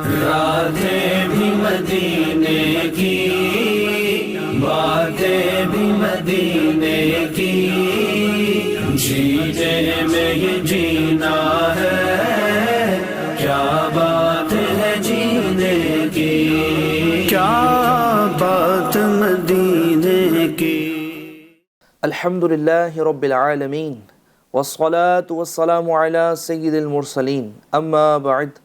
راتیں بھی مدینے کی، باتیں بھی مدینے کی، جینے میں یہ جینا ہے، کیا بات ہے جینے کی، کیا بات مدینے کی۔ الحمدللہ رب العالمین والصلاة والسلام علی سید المرسلین، اما بعد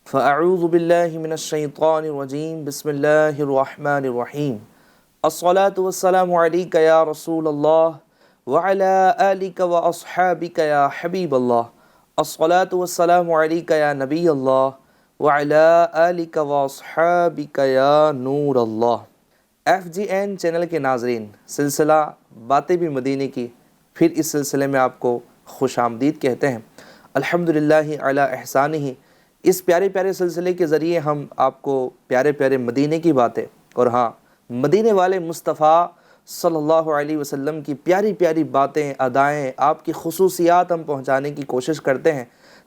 فاعوذ باللہ من الشیطان الرجیم، بسم اللہ الرحمن الرحیم۔ الصلاة والسلام علیک یا رسول اللہ وعلی آلک واصحابک یا حبیب اللہ۔ الصلاة والسلام علیک یا نبی اللہ وعلی آلک واصحابک یا نور اللہ۔ FGN چینل کے ناظرین، سلسلہ باتیں بھی مدینے کی، پھر اس سلسلے میں آپ کو خوش آمدید کہتے ہیں۔ الحمدللہ علی احسانہ، اس پیارے پیارے سلسلے کے ذریعے ہم آپ کو پیارے پیارے مدینے کی باتیں، اور ہاں مدینے والے مصطفیٰ صلی اللہ علیہ وسلم کی پیاری پیاری باتیں، ادائیں، آپ کی خصوصیات ہم پہنچانے کی کوشش کرتے ہیں،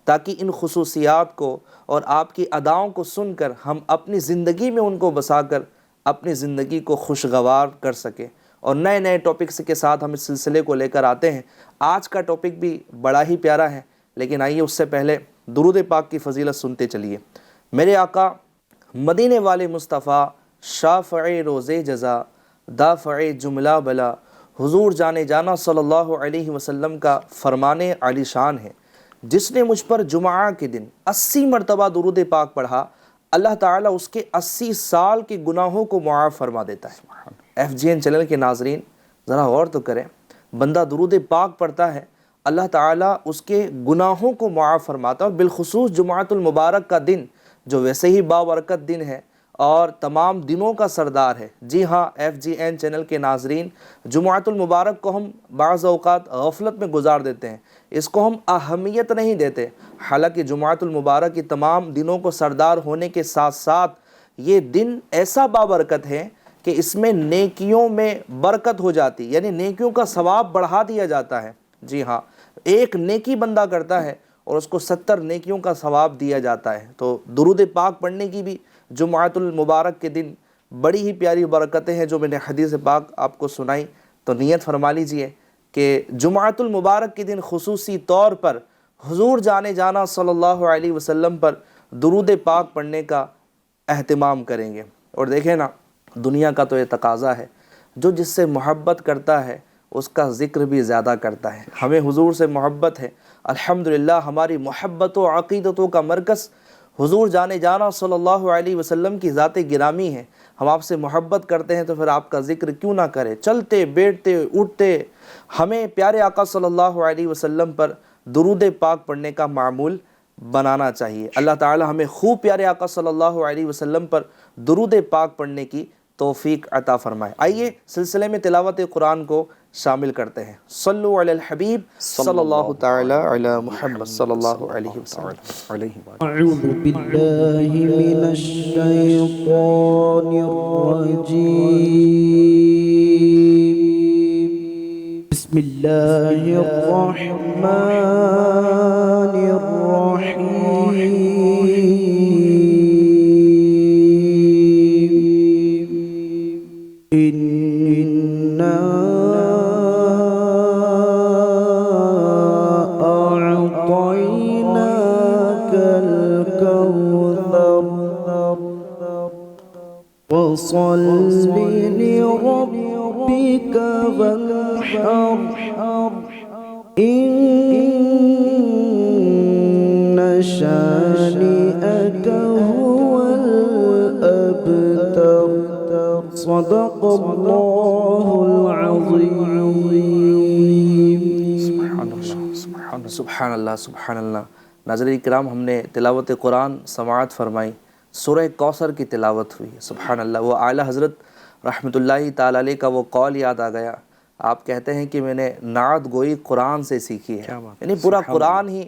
تاکہ ان خصوصیات کو اور آپ کی اداؤں کو سن کر ہم اپنی زندگی میں ان کو بسا کر اپنی زندگی کو خوشگوار کر سکیں، اور نئے نئے ٹاپکس کے ساتھ ہم اس سلسلے کو لے کر آتے ہیں۔ آج کا ٹاپک بھی بڑا ہی پیارا ہے، لیکن آئیے اس سے پہلے درود پاک کی فضیلت سنتے چلیے۔ میرے آقا مدینے والے مصطفیٰ، شافع روز جزا، دافع جملہ بلا، حضور جانے جانا صلی اللہ علیہ وسلم کا فرمان عالی شان ہے، جس نے مجھ پر جمعہ کے دن 80 مرتبہ درود پاک پڑھا، اللہ تعالیٰ اس کے 80 سال کے گناہوں کو معاف فرما دیتا ہے۔ FGN چینل کے ناظرین ذرا غور تو کریں، بندہ درود پاک پڑھتا ہے، اللہ تعالیٰ اس کے گناہوں کو معاف فرماتا ہے، اور بالخصوص جمعۃ المبارک کا دن جو ویسے ہی بابرکت دن ہے اور تمام دنوں کا سردار ہے۔ جی ہاں FGN چینل کے ناظرین، جمعۃ المبارک کو ہم بعض اوقات غفلت میں گزار دیتے ہیں، اس کو ہم اہمیت نہیں دیتے، حالانکہ جمعۃ المبارک کی تمام دنوں کو سردار ہونے کے ساتھ ساتھ یہ دن ایسا بابرکت ہے کہ اس میں نیکیوں میں برکت ہو جاتی، یعنی نیکیوں کا ثواب بڑھا دیا جاتا ہے۔ جی ہاں، ایک نیکی بندہ کرتا ہے اور اس کو 70 نیکیوں کا ثواب دیا جاتا ہے۔ تو درود پاک پڑھنے کی بھی جمعۃ المبارک کے دن بڑی ہی پیاری برکتیں ہیں، جو میں نے حدیث پاک آپ کو سنائی، تو نیت فرما لیجئے کہ جمعۃ المبارک کے دن خصوصی طور پر حضور جانے جانا صلی اللہ علیہ وسلم پر درود پاک پڑھنے کا اہتمام کریں گے۔ اور دیکھیں نا، دنیا کا تو یہ تقاضا ہے، جو جس سے محبت کرتا ہے اس کا ذکر بھی زیادہ کرتا ہے۔ ہمیں حضور سے محبت ہے، الحمدللہ ہماری محبت و عقیدتوں کا مرکز حضور جانے جانا صلی اللہ علیہ وسلم کی ذات گرامی ہے۔ ہم آپ سے محبت کرتے ہیں تو پھر آپ کا ذکر کیوں نہ کرے، چلتے بیٹھتے اٹھتے ہمیں پیارے آقا صلی اللہ علیہ وسلم پر درود پاک پڑھنے کا معمول بنانا چاہیے۔ اللہ تعالی ہمیں خوب پیارے آقا صلی اللہ علیہ وسلم پر درود پاک پڑھنے کی توفیق عطا فرمائے۔ آئیے سلسلے میں تلاوت قرآن کو شامل کرتے ہیں۔ صلو علی الحبیب صلی اللہ تعالی علی محمد صلی اللہ علیہ وسلم۔ اعوذ باللہ من الشیطان الرجیم، بسم اللہ الرحمن الرحیم۔ إنا أعطيناك الكوثر فصل لربك وانحر إن شانئك هو الأبتر۔ صدق اللہ العظیم۔ سبحان اللہ سبحان اللہ۔ ناظرین کرام، ہم نے تلاوت قرآن سماعت فرمائی، سورہ کوثر کی تلاوت ہوئی، سبحان اللہ۔ وہ اعلیٰ حضرت رحمۃ اللہ تعالی علیہ کا وہ قول یاد آ گیا، آپ کہتے ہیں کہ میں نے نعت گوئی قرآن سے سیکھی ہے، یعنی پورا قرآن ہی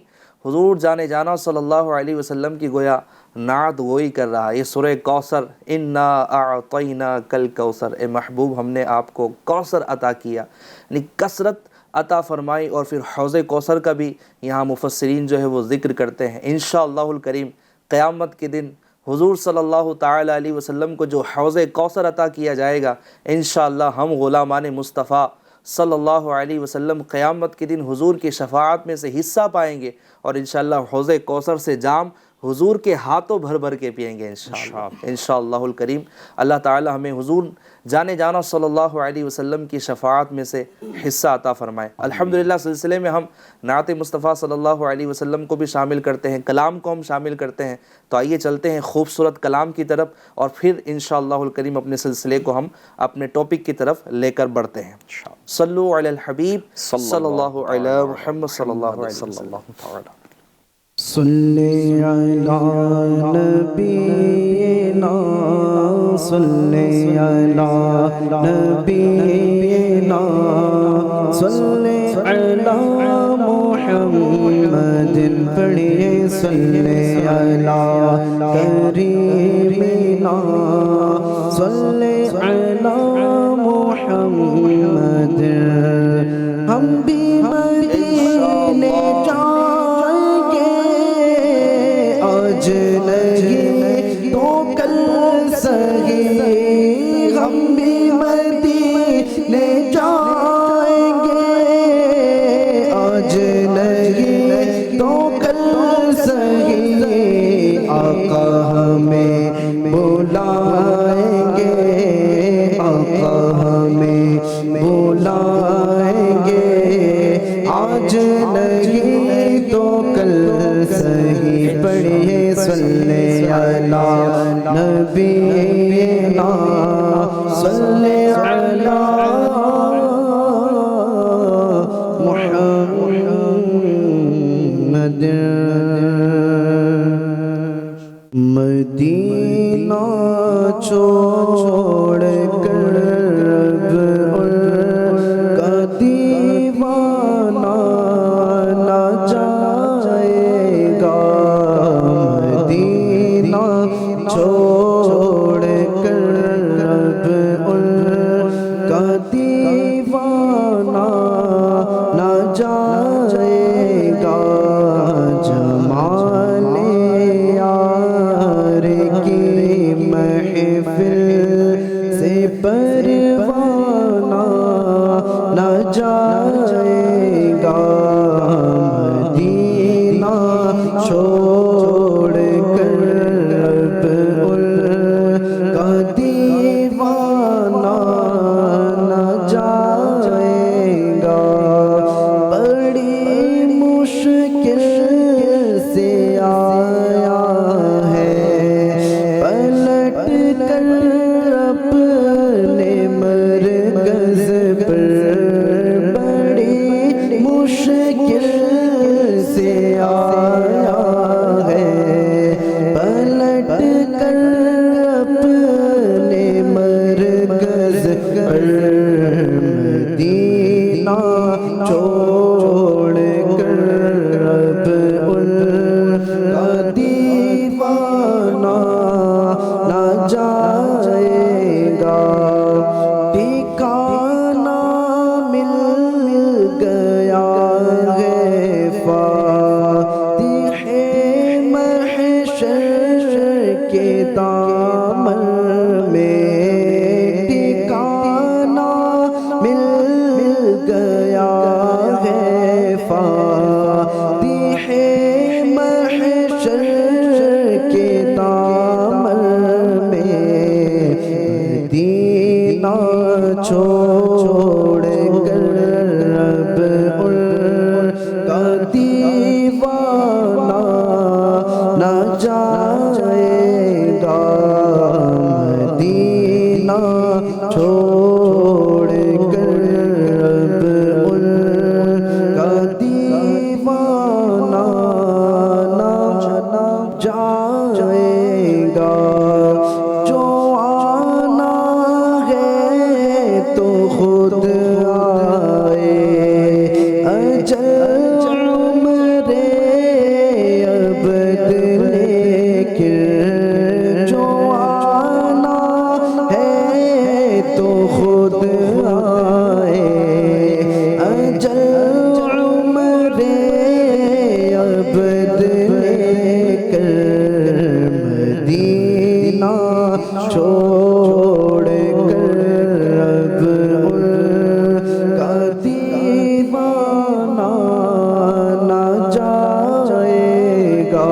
حضور جانے جانا صلی اللہ علیہ وسلم کی گویا نعت گوئی کر رہا ہے۔ یہ سورہ کوثر، انا اعطیناک الکوثر، اے محبوب ہم نے آپ کو کوثر عطا کیا، یعنی کثرت عطا فرمائی۔ اور پھر حوض کوثر کا بھی یہاں مفسرین جو ہے وہ ذکر کرتے ہیں۔ انشاءاللہ الکریم قیامت کے دن حضور صلی اللہ تعالی علیہ وسلم کو جو حوض کوثر عطا کیا جائے گا، انشاءاللہ ہم غلامان مصطفیٰ صلی اللہ علیہ وسلم قیامت کے دن حضور کی شفاعت میں سے حصہ پائیں گے، اور انشاءاللہ حوض کوثر سے جام حضور کے ہاتھوں بھر بھر کے پئیں گے انشاءاللہ الکریم۔ اللہ تعالی ہمیں حضور جانے جانا صلی اللہ علیہ وسلم کی شفاعت میں سے حصہ عطا فرمائے۔ الحمدللہ سلسلے میں ہم نعت مصطفیٰ صلی اللہ علیہ وسلم کو بھی شامل کرتے ہیں، کلام کو ہم شامل کرتے ہیں، تو آئیے چلتے ہیں خوبصورت کلام کی طرف، اور پھر انشاءاللہ الکریم اپنے سلسلے کو ہم اپنے ٹاپک کی طرف لے کر بڑھتے ہیں۔ صلو علی الحبیب صلی اللہ علیہ محمد صلی اللہ علیہ وسلم۔ صلی علی نبینا صلی علی نبینا صلی علی محمد پڑھیے صلی علی کریمنا صلی علی محمد۔ ہم بھی مدینے آج نہیں تو کل سہی، ہم بھی مدینے جائیں گے، آج نہیں تو کل سہی، آقا ہمیں بلائیں گے، آقا ہمیں بلائیں گے، آج نہیں تو کل سہی۔ پڑھیے صلی علی نبینا صلی علی محمد۔ مدینہ چھوڑ کر اب ان کا دیوانہ نہ جائے گا، مدینہ چھوڑ کر اب ان کا دیوانہ نہ جائے گا، جمال یار کی محفل سے پروانہ نہ جائے گا، مدینہ چھوڑ کر اب ان کا دیوانہ نہ جائے گا، بڑی مشکل سے آیا ہے پلٹ کر اپنے مرکز پر، بڑی مشکل سے آیا ہے پلٹ کر اپنے مرکز پر، مدینہ چھوڑ کر اب ان کا دیوانہ نہ جائے گا، ٹھکانہ مل گیا ہے فاتح محشر کے دامن میں، ٹھکانہ مل گیا ہے فاتح محشر کے دامن میں، مدینہ چھوڑ کر اب ان کا دیوانہ نہ جائے گا، مدینہ چھوڑ کر اب ان کا دیوانہ نہ جائے گا، جو آنا ہے تو نہ چھوڑ کر اب ان کا دیوانہ نہ جائے گا،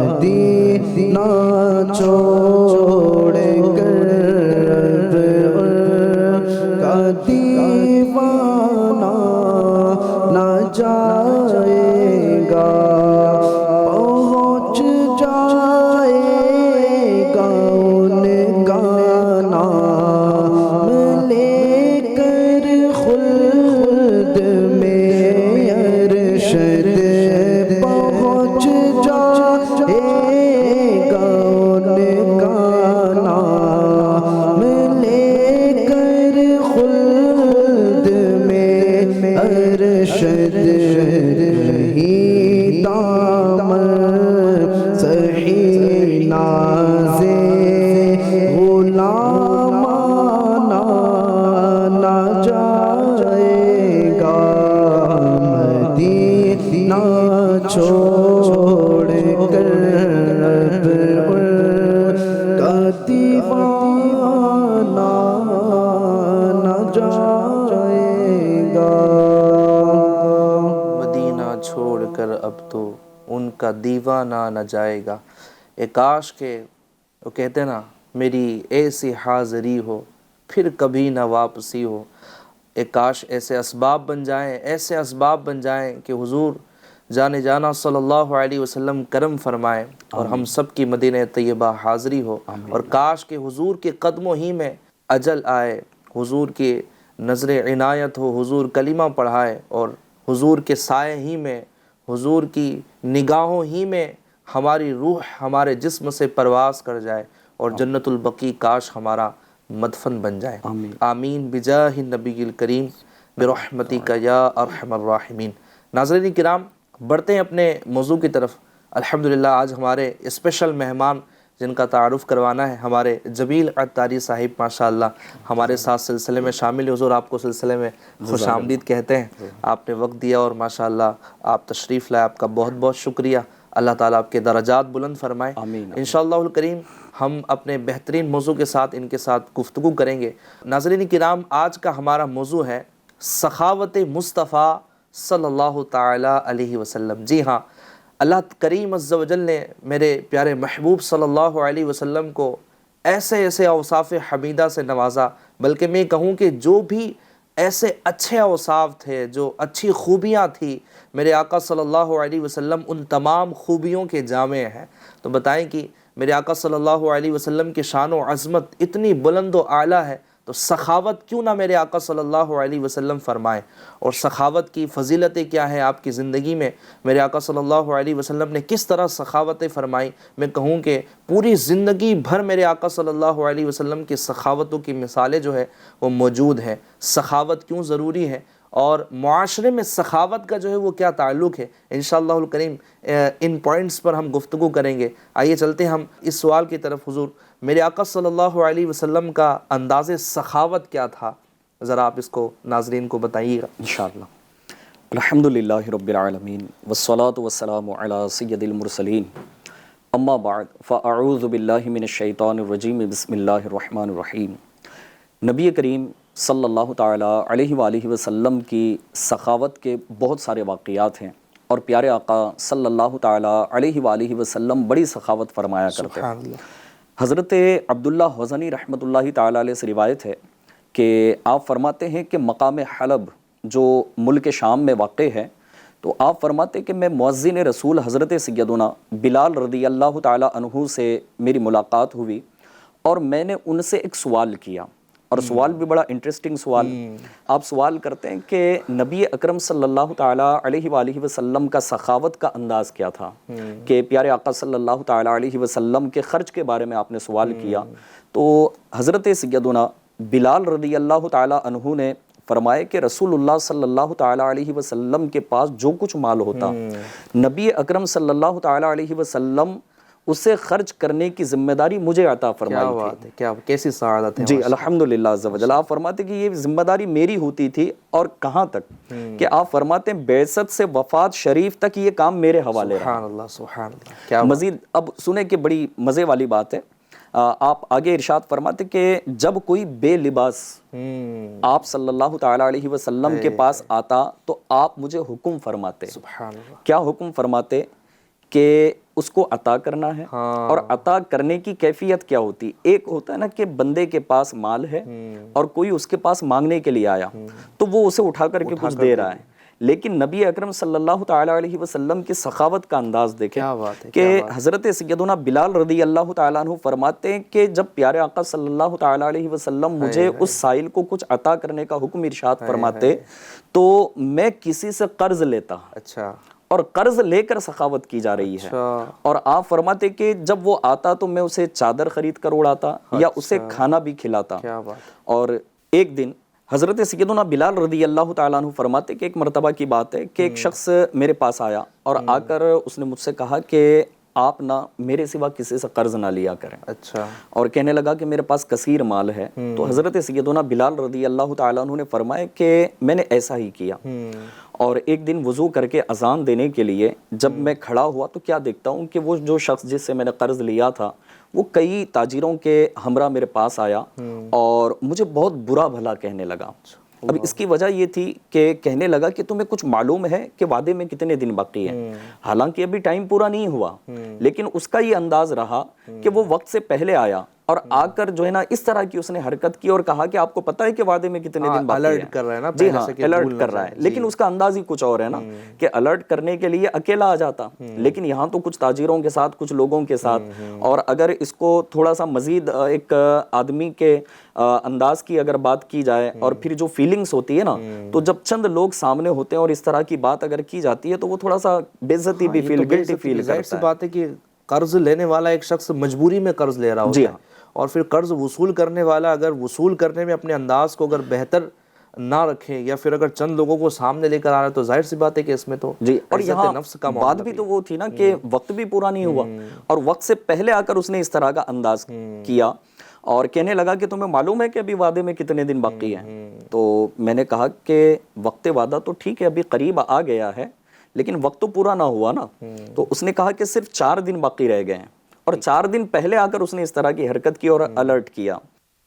مدینہ چھوڑ کر اب ان کا دیوانہ نہ جائے گا، پہنچ جائے گا ان کا نام لے کر خلد میں ارشد، پہنچ جائے گا ان کا نام لے کر خلد میں ارشد، ہی دامن سہی ناز غلامانہ نہ جائے گا، مدینہ چھوڑ کر اب ان کا دیوانہ نہ جائے گا۔ مدینہ چھوڑ کر اب تو ان کا دیوانہ نہ جائے گا۔ اے کاش کہ وہ کہتے نا میری ایسی حاضری ہو پھر کبھی نہ واپسی ہو، اے کاش ایسے اسباب بن جائیں، ایسے اسباب بن جائیں کہ حضور جانے جانا صلی اللہ علیہ وسلم کرم فرمائیں اور ہم سب کی مدینہ طیبہ حاضری ہو، اور کاش کہ حضور کے قدموں ہی میں اجل آئے، حضور کی نظر عنایت ہو، حضور کلمہ پڑھائے اور حضور کے سائے ہی میں، حضور کی نگاہوں ہی میں ہماری روح ہمارے جسم سے پرواز کر جائے اور جنت البقیع کاش ہمارا مدفن بن جائے۔ آمین بجاہ النبی الکریم برحمتک یا ارحم الراحمین۔ ناظرین کرام، بڑھتے ہیں اپنے موضوع کی طرف۔ الحمدللہ آج ہمارے اسپیشل مہمان جن کا تعارف کروانا ہے، ہمارے جمیل عطاری صاحب ماشاءاللہ ہمارے ساتھ سلسلے میں شامل ہیں۔ حضور آپ کو سلسلے میں خوش آمدید کہتے ہیں، آپ نے وقت دیا اور ماشاءاللہ آپ تشریف لائے، آپ کا بہت بہت شکریہ۔ اللہ تعالیٰ آپ کے درجات بلند فرمائے انشاءاللہ الکریم۔ ہم اپنے بہترین موضوع کے ساتھ ان کے ساتھ گفتگو کریں گے۔ ناظرین کرام، آج کا ہمارا موضوع ہے سخاوت مصطفیٰ صلی اللہ تعالیٰ علیہ وسلم۔ جی ہاں، اللہ کریم عز و جل نے میرے پیارے محبوب صلی اللہ علیہ وسلم کو ایسے ایسے اوصاف حمیدہ سے نوازا، بلکہ میں کہوں کہ جو بھی ایسے اچھے اوصاف تھے، جو اچھی خوبیاں تھیں، میرے آقا صلی اللہ علیہ وسلم ان تمام خوبیوں کے جامع ہیں۔ تو بتائیں کہ میرے آقا صلی اللہ علیہ وسلم کی شان و عظمت اتنی بلند و اعلیٰ ہے، تو سخاوت کیوں نہ میرے آقا صلی اللہ علیہ وسلم فرمائیں، اور سخاوت کی فضیلتیں کیا ہیں آپ کی زندگی میں، میرے آقا صلی اللہ علیہ وسلم نے کس طرح سخاوتیں فرمائیں۔ میں کہوں کہ پوری زندگی بھر میرے آقا صلی اللہ علیہ وسلم کی سخاوتوں کی مثالیں جو ہے وہ موجود ہیں۔ سخاوت کیوں ضروری ہے اور معاشرے میں سخاوت کا جو ہے وہ کیا تعلق ہے، انشاءاللہ الکریم ان پوائنٹس پر ہم گفتگو کریں گے۔ آئیے چلتے ہیں ہم اس سوال کی طرف۔ حضور میرے آقا صلی اللہ علیہ وسلم کا انداز سخاوت کیا تھا، ذرا آپ اس کو ناظرین کو بتائیے گا انشاءاللہ۔ الحمدللہ رب العالمین والصلاة والسلام علی سید المرسلین، اما بعد فاعوذ باللہ من الشیطان الرجیم، بسم اللہ الرحمن الرحیم۔ نبی کریم صلی اللہ تعالیٰ علیہ وآلہ وسلم کی سخاوت کے بہت سارے واقعات ہیں، اور پیارے آقا صلی اللہ تعالیٰ علیہ وآلہ وسلم بڑی سخاوت فرمایا کرتے ہیں۔ حضرت عبداللہ حزنی رحمۃ اللہ تعالیٰ علیہ سے روایت ہے کہ آپ فرماتے ہیں کہ مقام حلب جو ملک شام میں واقع ہے، تو آپ فرماتے کہ میں مؤذن رسول حضرت سیدنا بلال رضی اللہ تعالیٰ عنہ سے میری ملاقات ہوئی، اور میں نے ان سے ایک سوال کیا، اور سوال بھی بڑا انٹرسٹنگ سوال۔ آپ سوال کرتے ہیں کہ نبی اکرم صلی اللہ تعالیٰ علیہ وآلہ وسلم کا سخاوت کا انداز کیا تھا، کہ پیارے آقا صلی اللہ تعالیٰ علیہ وسلم کے خرچ کے بارے میں آپ نے سوال کیا، تو حضرت سیدنا بلال رضی اللہ تعالیٰ عنہ نے فرمائے کہ رسول اللہ صلی اللہ تعالیٰ علیہ وسلم کے پاس جو کچھ مال ہوتا، نبی اکرم صلی اللہ تعالیٰ علیہ وسلم اسے خرچ کرنے کی ذمہ داری مجھے عطا فرمائی کیا تھی۔ بات ہے، کیا کیسی سعادت ہے۔ جی الحمدللہ عز و جل۔ آپ فرماتے کہ یہ ذمہ داری میری ہوتی تھی، اور کہاں تک کہ آپ فرماتے ہیں بعثت سے وفات شریف تک یہ کام میرے حوالے رہا۔ سبحان اللہ، سبحان اللہ، کیا مزید اب سنیں کہ بڑی مزے والی بات ہے، آپ آگے ارشاد فرماتے کہ جب کوئی بے لباس آپ صلی اللہ تعالی علیہ وسلم کے پاس آتا تو آپ مجھے حکم فرماتے۔ سبحان اللہ، کیا حکم فرماتے؟ کہ اس کو عطا کرنا ہے۔ اور عطا کرنے کی کیفیت کیا ہوتی؟ ایک ہوتا ہے نا کہ بندے کے پاس مال ہے اور کوئی اس کے پاس مانگنے کے لیے آیا تو وہ اسے اٹھا کر کے کچھ دے رہا ہے، لیکن نبی اکرم صلی اللہ تعالی علیہ وسلم کی سخاوت کا انداز دیکھیں کہ حضرت سیدنا بلال رضی اللہ تعالیٰ عنہ فرماتے ہیں کہ جب پیارے آقا صلی اللہ تعالی علیہ وسلم مجھے اس سائل کو کچھ عطا کرنے کا حکم ارشاد فرماتے تو میں کسی سے قرض لیتا، اچھا، اور قرض لے کر سخاوت کی جا رہی ہے۔ اور آپ فرماتے کہ جب وہ آتا تو میں اسے چادر خرید کر اڑاتا یا اسے کھانا بھی کھلاتا۔ اور ایک دن حضرت سیدنا بلال رضی اللہ تعالیٰ عنہ فرماتے کہ ایک مرتبہ کی بات ہے کہ ایک شخص میرے پاس آیا اور آ کر اس نے مجھ سے کہا کہ آپ نہ میرے سوا کسی سے قرض نہ لیا کریں۔ اچھا، اور کہنے لگا کہ میرے پاس کثیر مال ہے۔ تو حضرت سیدنا بلال رضی اللہ تعالیٰ عنہ نے فرمایا کہ میں نے ایسا ہی کیا، اور ایک دن وضو کر کے اذان دینے کے لیے جب میں کھڑا ہوا تو کیا دیکھتا ہوں کہ وہ جو شخص جس سے میں نے قرض لیا تھا وہ کئی تاجروں کے ہمراہ میرے پاس آیا اور مجھے بہت برا بھلا کہنے لگا۔ اب اس کی وجہ یہ تھی کہ کہنے لگا کہ تمہیں کچھ معلوم ہے کہ وعدے میں کتنے دن باقی ہیں؟ حالانکہ ابھی ٹائم پورا نہیں ہوا، لیکن اس کا یہ انداز رہا کہ وہ وقت سے پہلے آیا اور آ کر جو ہے نا اس طرح کی اس نے حرکت کی اور کہا کہ آپ کو پتہ ہے کہ وعدے میں کتنے دن باقی ہیں؟ الرٹ کر رہا ہے نا، جی ہاں، الرٹ کر رہا ہے، لیکن اس کا انداز ہی کچھ اور ہے نا کہ الرٹ کرنے کے لیے اکیلا آ جاتا، لیکن یہاں تو کچھ تاجروں کے ساتھ، کچھ لوگوں کے ساتھ، اور اگر اس کو تھوڑا سا مزید ایک آدمی کے انداز کی اگر بات کی جائے اور پھر جو فیلنگز ہوتی ہے نا، تو جب چند لوگ سامنے ہوتے ہیں اور اس طرح کی بات اگر کی جاتی ہے تو وہ تھوڑا سا بے عزتی بھی فیل، گلٹی فیل کرتا ہے۔ ظاہر سی بات ہے کہ قرض لینے والا ایک شخص مجبوری میں قرض لے رہا ہوتا ہے، اور پھر قرض وصول کرنے والا اگر وصول کرنے میں اپنے انداز کو اگر بہتر نہ رکھے یا پھر اگر چند لوگوں کو سامنے لے کر آ رہا ہے تو ظاہر سی بات ہے کہ اس میں تو جی، اور یہاں نفس کا بات بھی تو وہ تھی نا کہ وقت بھی پورا نہیں ہوا اور وقت سے پہلے آ کر اس نے اس طرح کا انداز کیا اور کہنے لگا کہ تمہیں معلوم ہے کہ ابھی وعدے میں کتنے دن باقی ہیں؟ تو میں نے کہا کہ وقت وعدہ تو ٹھیک ہے ابھی قریب آ گیا ہے، لیکن وقت تو پورا نہ ہوا نا۔ تو اس نے کہا کہ صرف 4 دن باقی رہ گئے ہیں، اور 4 دن پہلے آ کر اس نے اس طرح کی حرکت کی اور الرٹ کیا۔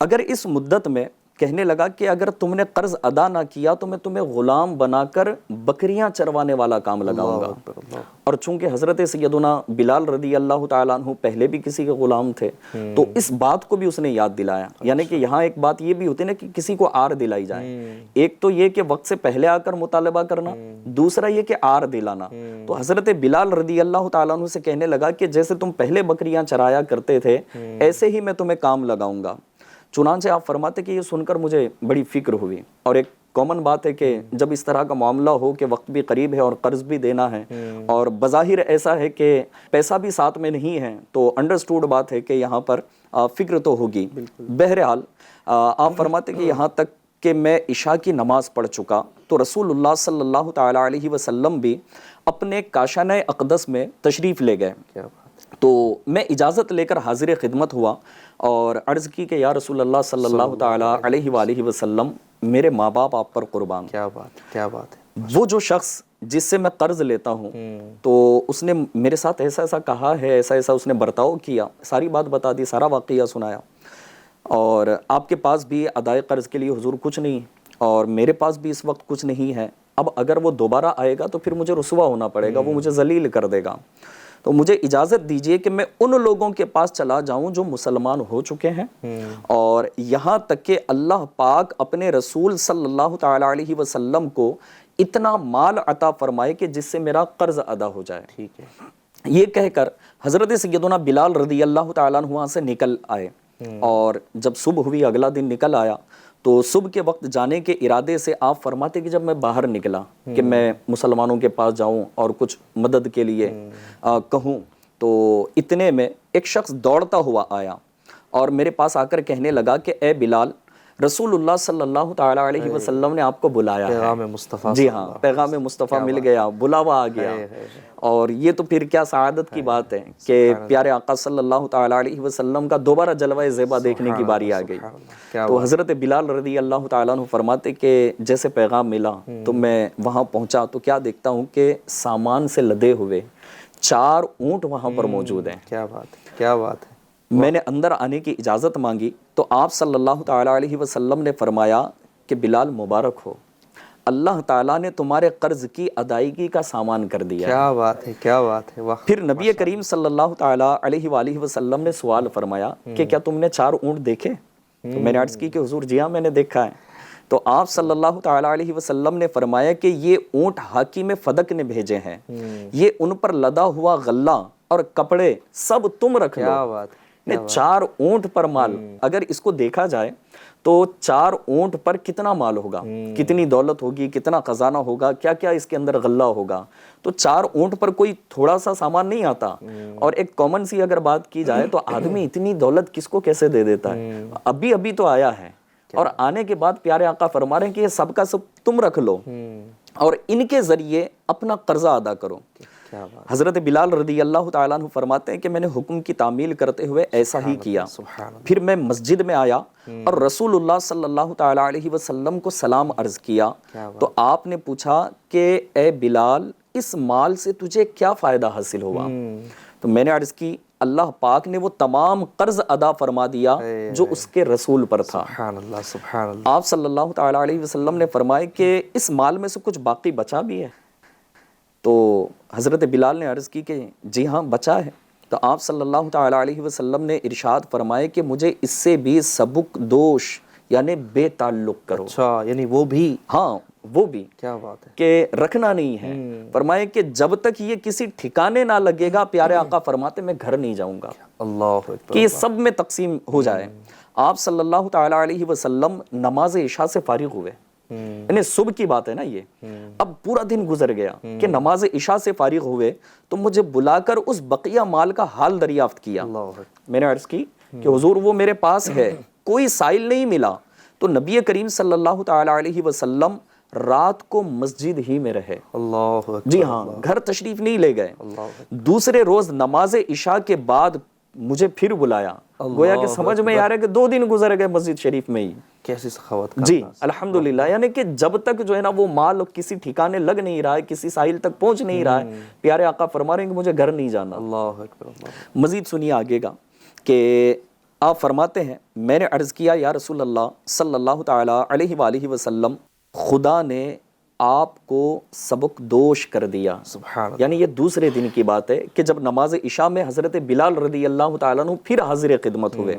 اگر اس مدت میں کہنے لگا کہ اگر تم نے قرض ادا نہ کیا تو میں تمہیں غلام بنا کر بکریاں چروانے والا کام لگاؤں گا۔ اور چونکہ حضرت سیدنا بلال رضی اللہ تعالیٰ عنہ پہلے بھی کسی کے غلام تھے تو اس بات کو بھی اس نے یاد دلایا، یعنی کہ یہاں ایک بات یہ بھی ہوتی ہے نا کہ کسی کو آر دلائی جائے، ایک تو یہ کہ وقت سے پہلے آ کر مطالبہ کرنا، دوسرا یہ کہ آر دلانا۔ تو حضرت بلال رضی اللہ تعالیٰ عنہ سے کہنے لگا کہ جیسے تم پہلے بکریاں چرایا کرتے تھے ایسے ہی میں تمہیں کام لگاؤں گا۔ چنانچہ آپ فرماتے کہ یہ سن کر مجھے بڑی فکر ہوئی، اور ایک کامن بات ہے کہ جب اس طرح کا معاملہ ہو کہ وقت بھی قریب ہے اور قرض بھی دینا ہے اور بظاہر ایسا ہے کہ پیسہ بھی ساتھ میں نہیں ہے تو انڈرسٹوڈ بات ہے کہ یہاں پر فکر تو ہوگی۔ بہرحال آپ فرماتے کہ یہاں تک کہ میں عشاء کی نماز پڑھ چکا تو رسول اللہ صلی اللہ تعالی علیہ وسلم بھی اپنے کاشانہ اقدس میں تشریف لے گئے۔ تو میں اجازت لے کر حاضر خدمت ہوا اور عرض کی کہ یا رسول اللہ صلی اللہ تعالی علیہ وآلہ وسلم میرے ماں باپ آپ پر قربان۔ کیا بات ہے۔ وہ جو شخص جس سے میں قرض لیتا ہوں تو اس نے میرے ساتھ ایسا ایسا کہا ہے، ایسا ایسا اس نے برتاؤ کیا، ساری بات بتا دی، سارا واقعہ سنایا، اور آپ کے پاس بھی ادائے قرض کے لیے حضور کچھ نہیں اور میرے پاس بھی اس وقت کچھ نہیں ہے، اب اگر وہ دوبارہ آئے گا تو پھر مجھے رسوا ہونا پڑے گا، وہ مجھے ذلیل کر دے گا، تو مجھے اجازت دیجئے کہ میں ان لوگوں کے پاس چلا جاؤں جو مسلمان ہو چکے ہیں، اور یہاں تک کہ اللہ پاک اپنے رسول صلی اللہ تعالی علیہ وسلم کو اتنا مال عطا فرمائے کہ جس سے میرا قرض ادا ہو جائے۔ ٹھیک ہے، یہ کہہ کر حضرت سیدنا بلال رضی اللہ تعالیٰ عنہ وہاں سے نکل آئے، اور جب صبح ہوئی اگلا دن نکل آیا تو صبح کے وقت جانے کے ارادے سے آپ فرماتے کہ جب میں باہر نکلا کہ میں مسلمانوں کے پاس جاؤں اور کچھ مدد کے لیے کہوں، تو اتنے میں ایک شخص دوڑتا ہوا آیا اور میرے پاس آ کر کہنے لگا کہ اے بلال، رسول اللہ صلی اللہ تعالیٰ علیہ وسلم نے آپ کو بلایا ہے. پیغام مصطفیٰ. جی ہاں، پیغام مصطفیٰ مل گیا، بلاوا آ گیا. اور یہ تو پھر کیا سعادت کی بات ہے کہ پیارے آقا صلی اللہ تعالیٰ علیہ وسلم کا دوبارہ جلوہ زیبا دیکھنے کی باری آ گئی. تو حضرت بلال رضی اللہ تعالیٰ عنہ فرماتے کہ جیسے پیغام ملا تو میں وہاں پہنچا تو کیا دیکھتا ہوں کہ سامان سے لدے ہوئے 4 اونٹ وہاں پر موجود ہیں. کیا بات ہے، کیا بات ہے. میں نے اندر آنے کی اجازت مانگی تو آپ صلی اللہ تعالیٰ علیہ وسلم نے فرمایا کہ بلال مبارک ہو، اللہ تعالیٰ نے تمہارے قرض کی ادائیگی کا سامان کر دیا. کیا بات ہے، کیا بات ہے. واہ. پھر نبی کریم صلی اللہ تعالیٰ علیہ وآلہ وسلم نے سوال فرمایا کہ کیا تم نے 4 اونٹ دیکھے؟ تو میں نے عرض کی کہ حضور جی ہاں میں نے دیکھا ہے. تو آپ صلی اللہ تعالیٰ علیہ وسلم نے فرمایا کہ یہ اونٹ حاکم فدق نے بھیجے ہیں، یہ ان پر لدا ہوا غلہ اور کپڑے سب تم رکھ لو. کیا بات ہے. 4 اونٹ پر مال، اگر اس کو دیکھا جائے تو 4 اونٹ پر کتنا مال ہوگا، کتنی دولت ہوگی، کتنا خزانہ ہوگا، کیا کیا اس کے اندر غلہ ہوگا. تو 4 اونٹ پر کوئی تھوڑا سا سامان نہیں آتا. اور ایک کامن سی اگر بات کی جائے تو آدمی اتنی دولت کس کو کیسے دے دیتا ہے. ابھی تو آیا ہے اور آنے کے بعد پیارے آقا فرما رہے ہیں کہ یہ سب کا سب تم رکھ لو اور ان کے ذریعے اپنا قرضہ ادا کرو. حضرت بلال رضی اللہ تعالیٰ عنہ فرماتے ہیں کہ میں نے حکم کی تعمیل کرتے ہوئے ایسا ہی کیا. پھر میں مسجد میں آیا اور رسول اللہ صلی اللہ تعالیٰ علیہ وسلم کو سلام عرض کیا تو آپ نے پوچھا کہ اے بلال اس مال سے تجھے کیا فائدہ حاصل ہوا؟ تو میں نے عرض کی اللہ پاک نے وہ تمام قرض ادا فرما دیا جو اس کے رسول پر تھا. سبحان اللہ، سبحان اللہ. آپ صلی اللہ تعالیٰ علیہ وسلم نے فرمایا کہ اس مال میں سے کچھ باقی بچا بھی ہے؟ تو حضرت بلال نے عرض کی کہ جی ہاں بچا ہے. تو آپ صلی اللہ تعالیٰ علیہ وسلم نے ارشاد فرمائے کہ مجھے اس سے بھی سبک دوش یعنی بے تعلق کرو. اچھا، یعنی وہ بھی. ہاں وہ بھی. کیا بات ہے. کہ رکھنا نہیں ہے. فرمائے کہ جب تک یہ کسی ٹھکانے نہ لگے گا پیارے آقا فرماتے میں گھر نہیں جاؤں گا. اللہ اکبر. کہ یہ سب میں تقسیم ہو جائے. آپ صلی اللہ تعالیٰ علیہ وسلم نماز عشاء سے فارغ ہوئے، یعنی صبح کی بات ہے نا یہ. اب پورا دن گزر گیا کہ نماز عشاء سے فارغ ہوئے تو مجھے بلا کر اس بقیہ مال کا حال دریافت کیا. میں نے عرض کی کہ حضور وہ میرے پاس ہے، کوئی سائل نہیں ملا. تو نبی کریم صلی اللہ تعالیٰ علیہ وسلم رات کو مسجد ہی میں رہے. اللہ اکبر. جی ہاں، گھر تشریف نہیں لے گئے. دوسرے روز نماز عشاء کے بعد مجھے پھر بلایا. گویا کہ سمجھ میں آ رہا ہے کہ 2 دن گزر گئے مسجد شریف میں ہی. کیسی سخاوت کا. جی الحمدللہ. یعنی کہ جب تک جو ہے نا وہ مال کسی ٹھکانے لگ نہیں رہا ہے، کسی ساحل تک پہنچ نہیں رہا ہے، پیارے آقا فرما رہے ہیں کہ مجھے گھر نہیں جانا. اللہ اکبر. مزید سنیے آگے گا کہ آپ فرماتے ہیں میں نے عرض کیا یا رسول اللہ صلی اللہ تعالیٰ علیہ وآلہ وسلم خدا نے آپ کو سبک دوش کر دیا. سبحان اللہ. یعنی یہ دوسرے دن کی بات ہے کہ جب نماز عشاء میں حضرت بلال رضی اللہ تعالیٰ عنہ پھر حاضر خدمت ہوئے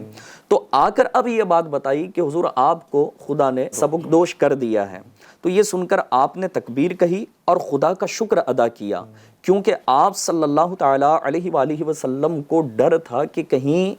تو آ کر اب یہ بات بتائی کہ حضور آپ کو خدا نے سبک دوش کر دیا ہے. تو یہ سن کر آپ نے تکبیر کہی اور خدا کا شکر ادا کیا، کیونکہ آپ صلی اللہ تعالیٰ علیہ وآلہ وسلم کو ڈر تھا کہ کہیں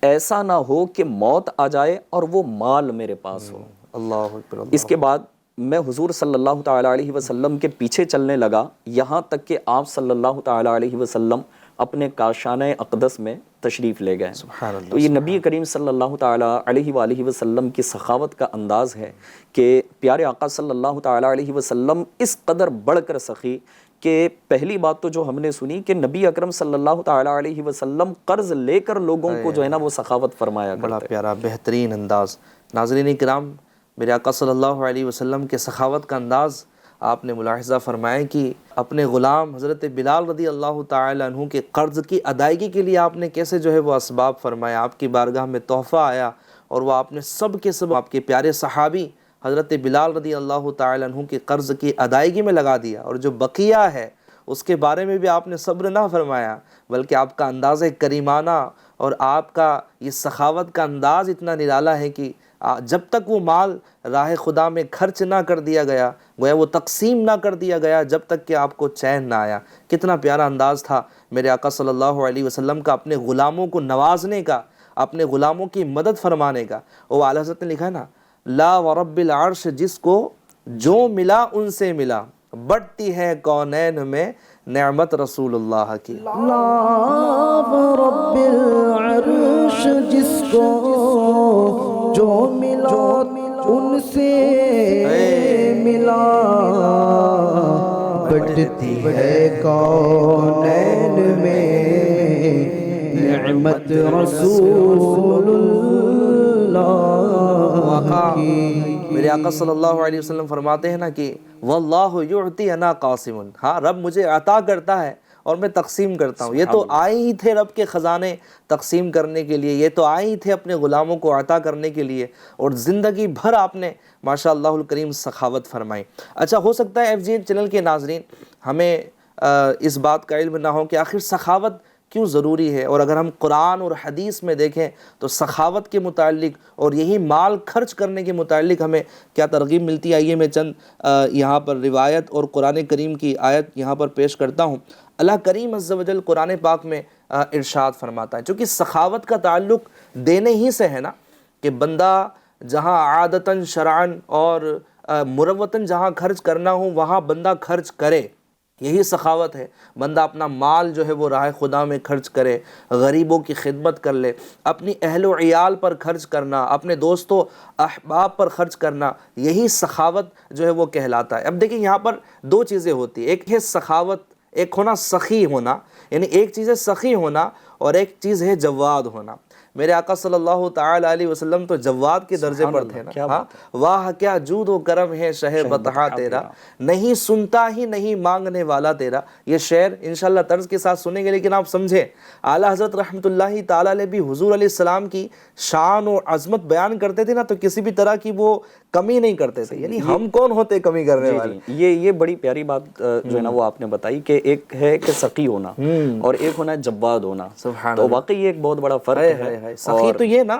ایسا نہ ہو کہ موت آ جائے اور وہ مال میرے پاس ہو. اللہ اکبر. اس کے بعد میں حضور صلی اللہ تعالیٰ علیہ وسلم کے پیچھے چلنے لگا یہاں تک کہ آپ صلی اللہ تعالیٰ علیہ وسلم اپنے کاشانہ اقدس میں تشریف لے گئے. سبحان اللہ. تو یہ نبی کریم صلی اللہ تعالیٰ علیہ وآلہ وسلم کی سخاوت کا انداز ہے کہ پیارے آقا صلی اللہ تعالیٰ علیہ وسلم اس قدر بڑھ کر سخی کہ پہلی بات تو جو ہم نے سنی کہ نبی اکرم صلی اللہ تعالیٰ علیہ وسلم قرض لے کر لوگوں کو جو ہے نا وہ سخاوت فرمایا کرتے. بڑا پیارا بہترین انداز. ناظرین کرام، میرے آقا صلی اللہ علیہ وسلم کے سخاوت کا انداز آپ نے ملاحظہ فرمایا کہ اپنے غلام حضرت بلال رضی اللہ تعالی عنہ کے قرض کی ادائیگی کے لیے آپ نے کیسے جو ہے وہ اسباب فرمایا. آپ کی بارگاہ میں تحفہ آیا اور وہ آپ نے سب کے سب آپ کے پیارے صحابی حضرت بلال رضی اللہ تعالی عنہ کے قرض کی ادائیگی میں لگا دیا، اور جو بقیہ ہے اس کے بارے میں بھی آپ نے صبر نہ فرمایا، بلکہ آپ کا انداز کریمانہ اور آپ کا یہ سخاوت کا انداز اتنا نرالا ہے کہ جب تک وہ مال راہ خدا میں خرچ نہ کر دیا گیا، گویا وہ تقسیم نہ کر دیا گیا، جب تک کہ آپ کو چین نہ آیا. کتنا پیارا انداز تھا میرے آقا صلی اللہ علیہ وسلم کا اپنے غلاموں کو نوازنے کا، اپنے غلاموں کی مدد فرمانے کا. وہ اعلیٰ حضرت نے لکھا ہے نا، لا ورب العرش جس کو جو ملا ان سے ملا، بڑھتی ہے کونین میں نعمت رسول اللہ کی. لا رب العرش جس کو جو ملا ان سے ملا بٹتی ہے کونین میں نعمت رسول اللہ کی۔ میرے آقا صلی اللہ علیہ وسلم فرماتے ہیں نا کہ واللہ یعطی انا قاسم، ہاں رب مجھے عطا کرتا ہے اور میں تقسیم کرتا ہوں۔ یہ تو آئے ہی تھے رب کے خزانے تقسیم کرنے کے لیے، یہ تو آئے ہی تھے اپنے غلاموں کو عطا کرنے کے لیے، اور زندگی بھر آپ نے ماشاء اللہ الکریم سخاوت فرمائی۔ اچھا، ہو سکتا ہے FGN چینل کے ناظرین ہمیں اس بات کا علم نہ ہو کہ آخر سخاوت کیوں ضروری ہے، اور اگر ہم قرآن اور حدیث میں دیکھیں تو سخاوت کے متعلق اور یہی مال خرچ کرنے کے متعلق ہمیں کیا ترغیب ملتی ہے۔ آئیے میں چند یہاں پر روایت اور قرآن کریم کی آیت یہاں پر پیش کرتا ہوں۔ اللہ کریم عز و جل قرآن پاک میں ارشاد فرماتا ہے، چونکہ سخاوت کا تعلق دینے ہی سے ہے نا، کہ بندہ جہاں عادتاً شرعاً اور مروتاً جہاں خرچ کرنا ہو وہاں بندہ خرچ کرے، یہی سخاوت ہے۔ بندہ اپنا مال جو ہے وہ راہ خدا میں خرچ کرے، غریبوں کی خدمت کر لے، اپنی اہل و عیال پر خرچ کرنا، اپنے دوستوں احباب پر خرچ کرنا، یہی سخاوت جو ہے وہ کہلاتا ہے۔ اب دیکھیں یہاں پر دو چیزیں ہوتی ہیں، ایک ہے سخاوت، ایک ہونا سخی ہونا، یعنی ایک چیز ہے سخی ہونا اور ایک چیز ہے جواد ہونا۔ میرے آقا صلی اللہ تعالی علیہ وسلم تو جواد کے درجے پر تھے نا۔ ہاں، واہ کیا جود و کرم ہے شہ بطحا تیرا، نہیں سنتا ہی نہیں مانگنے والا تیرا۔ یہ شعر انشاءاللہ طرز کے ساتھ سنیں گے، لیکن آپ سمجھیں اعلیٰ حضرت رحمۃ اللہ تعالی علیہ بھی حضور علیہ السلام کی شان اور عظمت بیان کرتے تھے نا، تو کسی بھی طرح کی وہ کمی نہیں کرتے تھے، یعنی ہم کون ہوتے کمی کرنے والے۔ یہ بڑی پیاری بات جو ہے نا وہ آپ نے بتائی کہ ایک ہے کہ سخی ہونا اور ایک ہونا ہے جواد ہونا، تو واقعی یہ ایک بہت بڑا فرق ہے۔ سخی تو یہ نا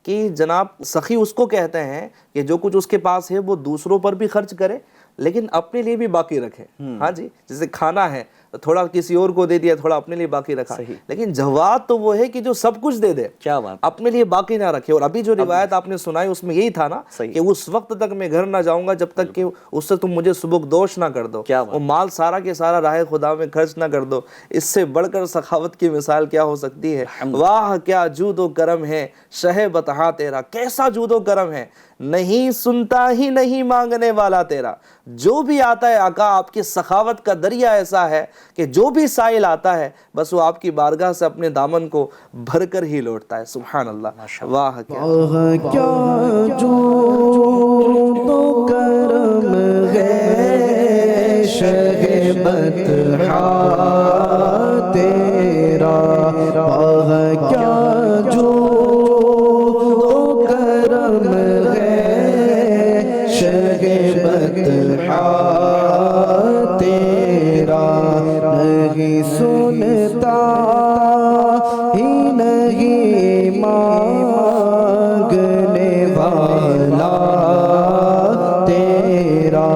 کہ جناب سخی اس کو کہتے ہیں کہ جو کچھ اس کے پاس ہے وہ دوسروں پر بھی خرچ کرے لیکن اپنے لیے بھی باقی رکھے۔ ہاں جی، جیسے کھانا ہے تھوڑا کسی اور کو دے دیا، تھوڑا اپنے لیے باقی رکھا۔ لیکن جواد تو وہ ہے کہ جو سب کچھ دے دے، کیا بات، اپنے لیے باقی نہ رکھے۔ اور ابھی جو روایت آپ نے سنائی اس میں یہی تھا نا کہ اس وقت تک میں گھر نہ جاؤں گا جب تک کہ اس سے تم مجھے سبکدوش نہ کر دو، وہ مال سارا کے سارا راہ خدا میں خرچ نہ کر دو۔ اس سے بڑھ کر سخاوت کی مثال کیا ہو سکتی ہے؟ واہ کیا جود و کرم ہے شہ بطحا تیرا، کیسا جود و کرم ہے، نہیں سنتا ہی نہیں مانگنے والا تیرا۔ جو بھی آتا ہے آقا آپ کی سخاوت کا دریا ایسا ہے کہ جو بھی سائل آتا ہے بس وہ آپ کی بارگاہ سے اپنے دامن کو بھر کر ہی لوٹتا ہے۔ سبحان اللہ، واہ کیا جود و کرم ہے شہ بطحا تیرا، واہ کیا جود و کرم ہے شہ بطحا تیرا، نہیں سنتا ہی نہیں مانگنے والا تیرا،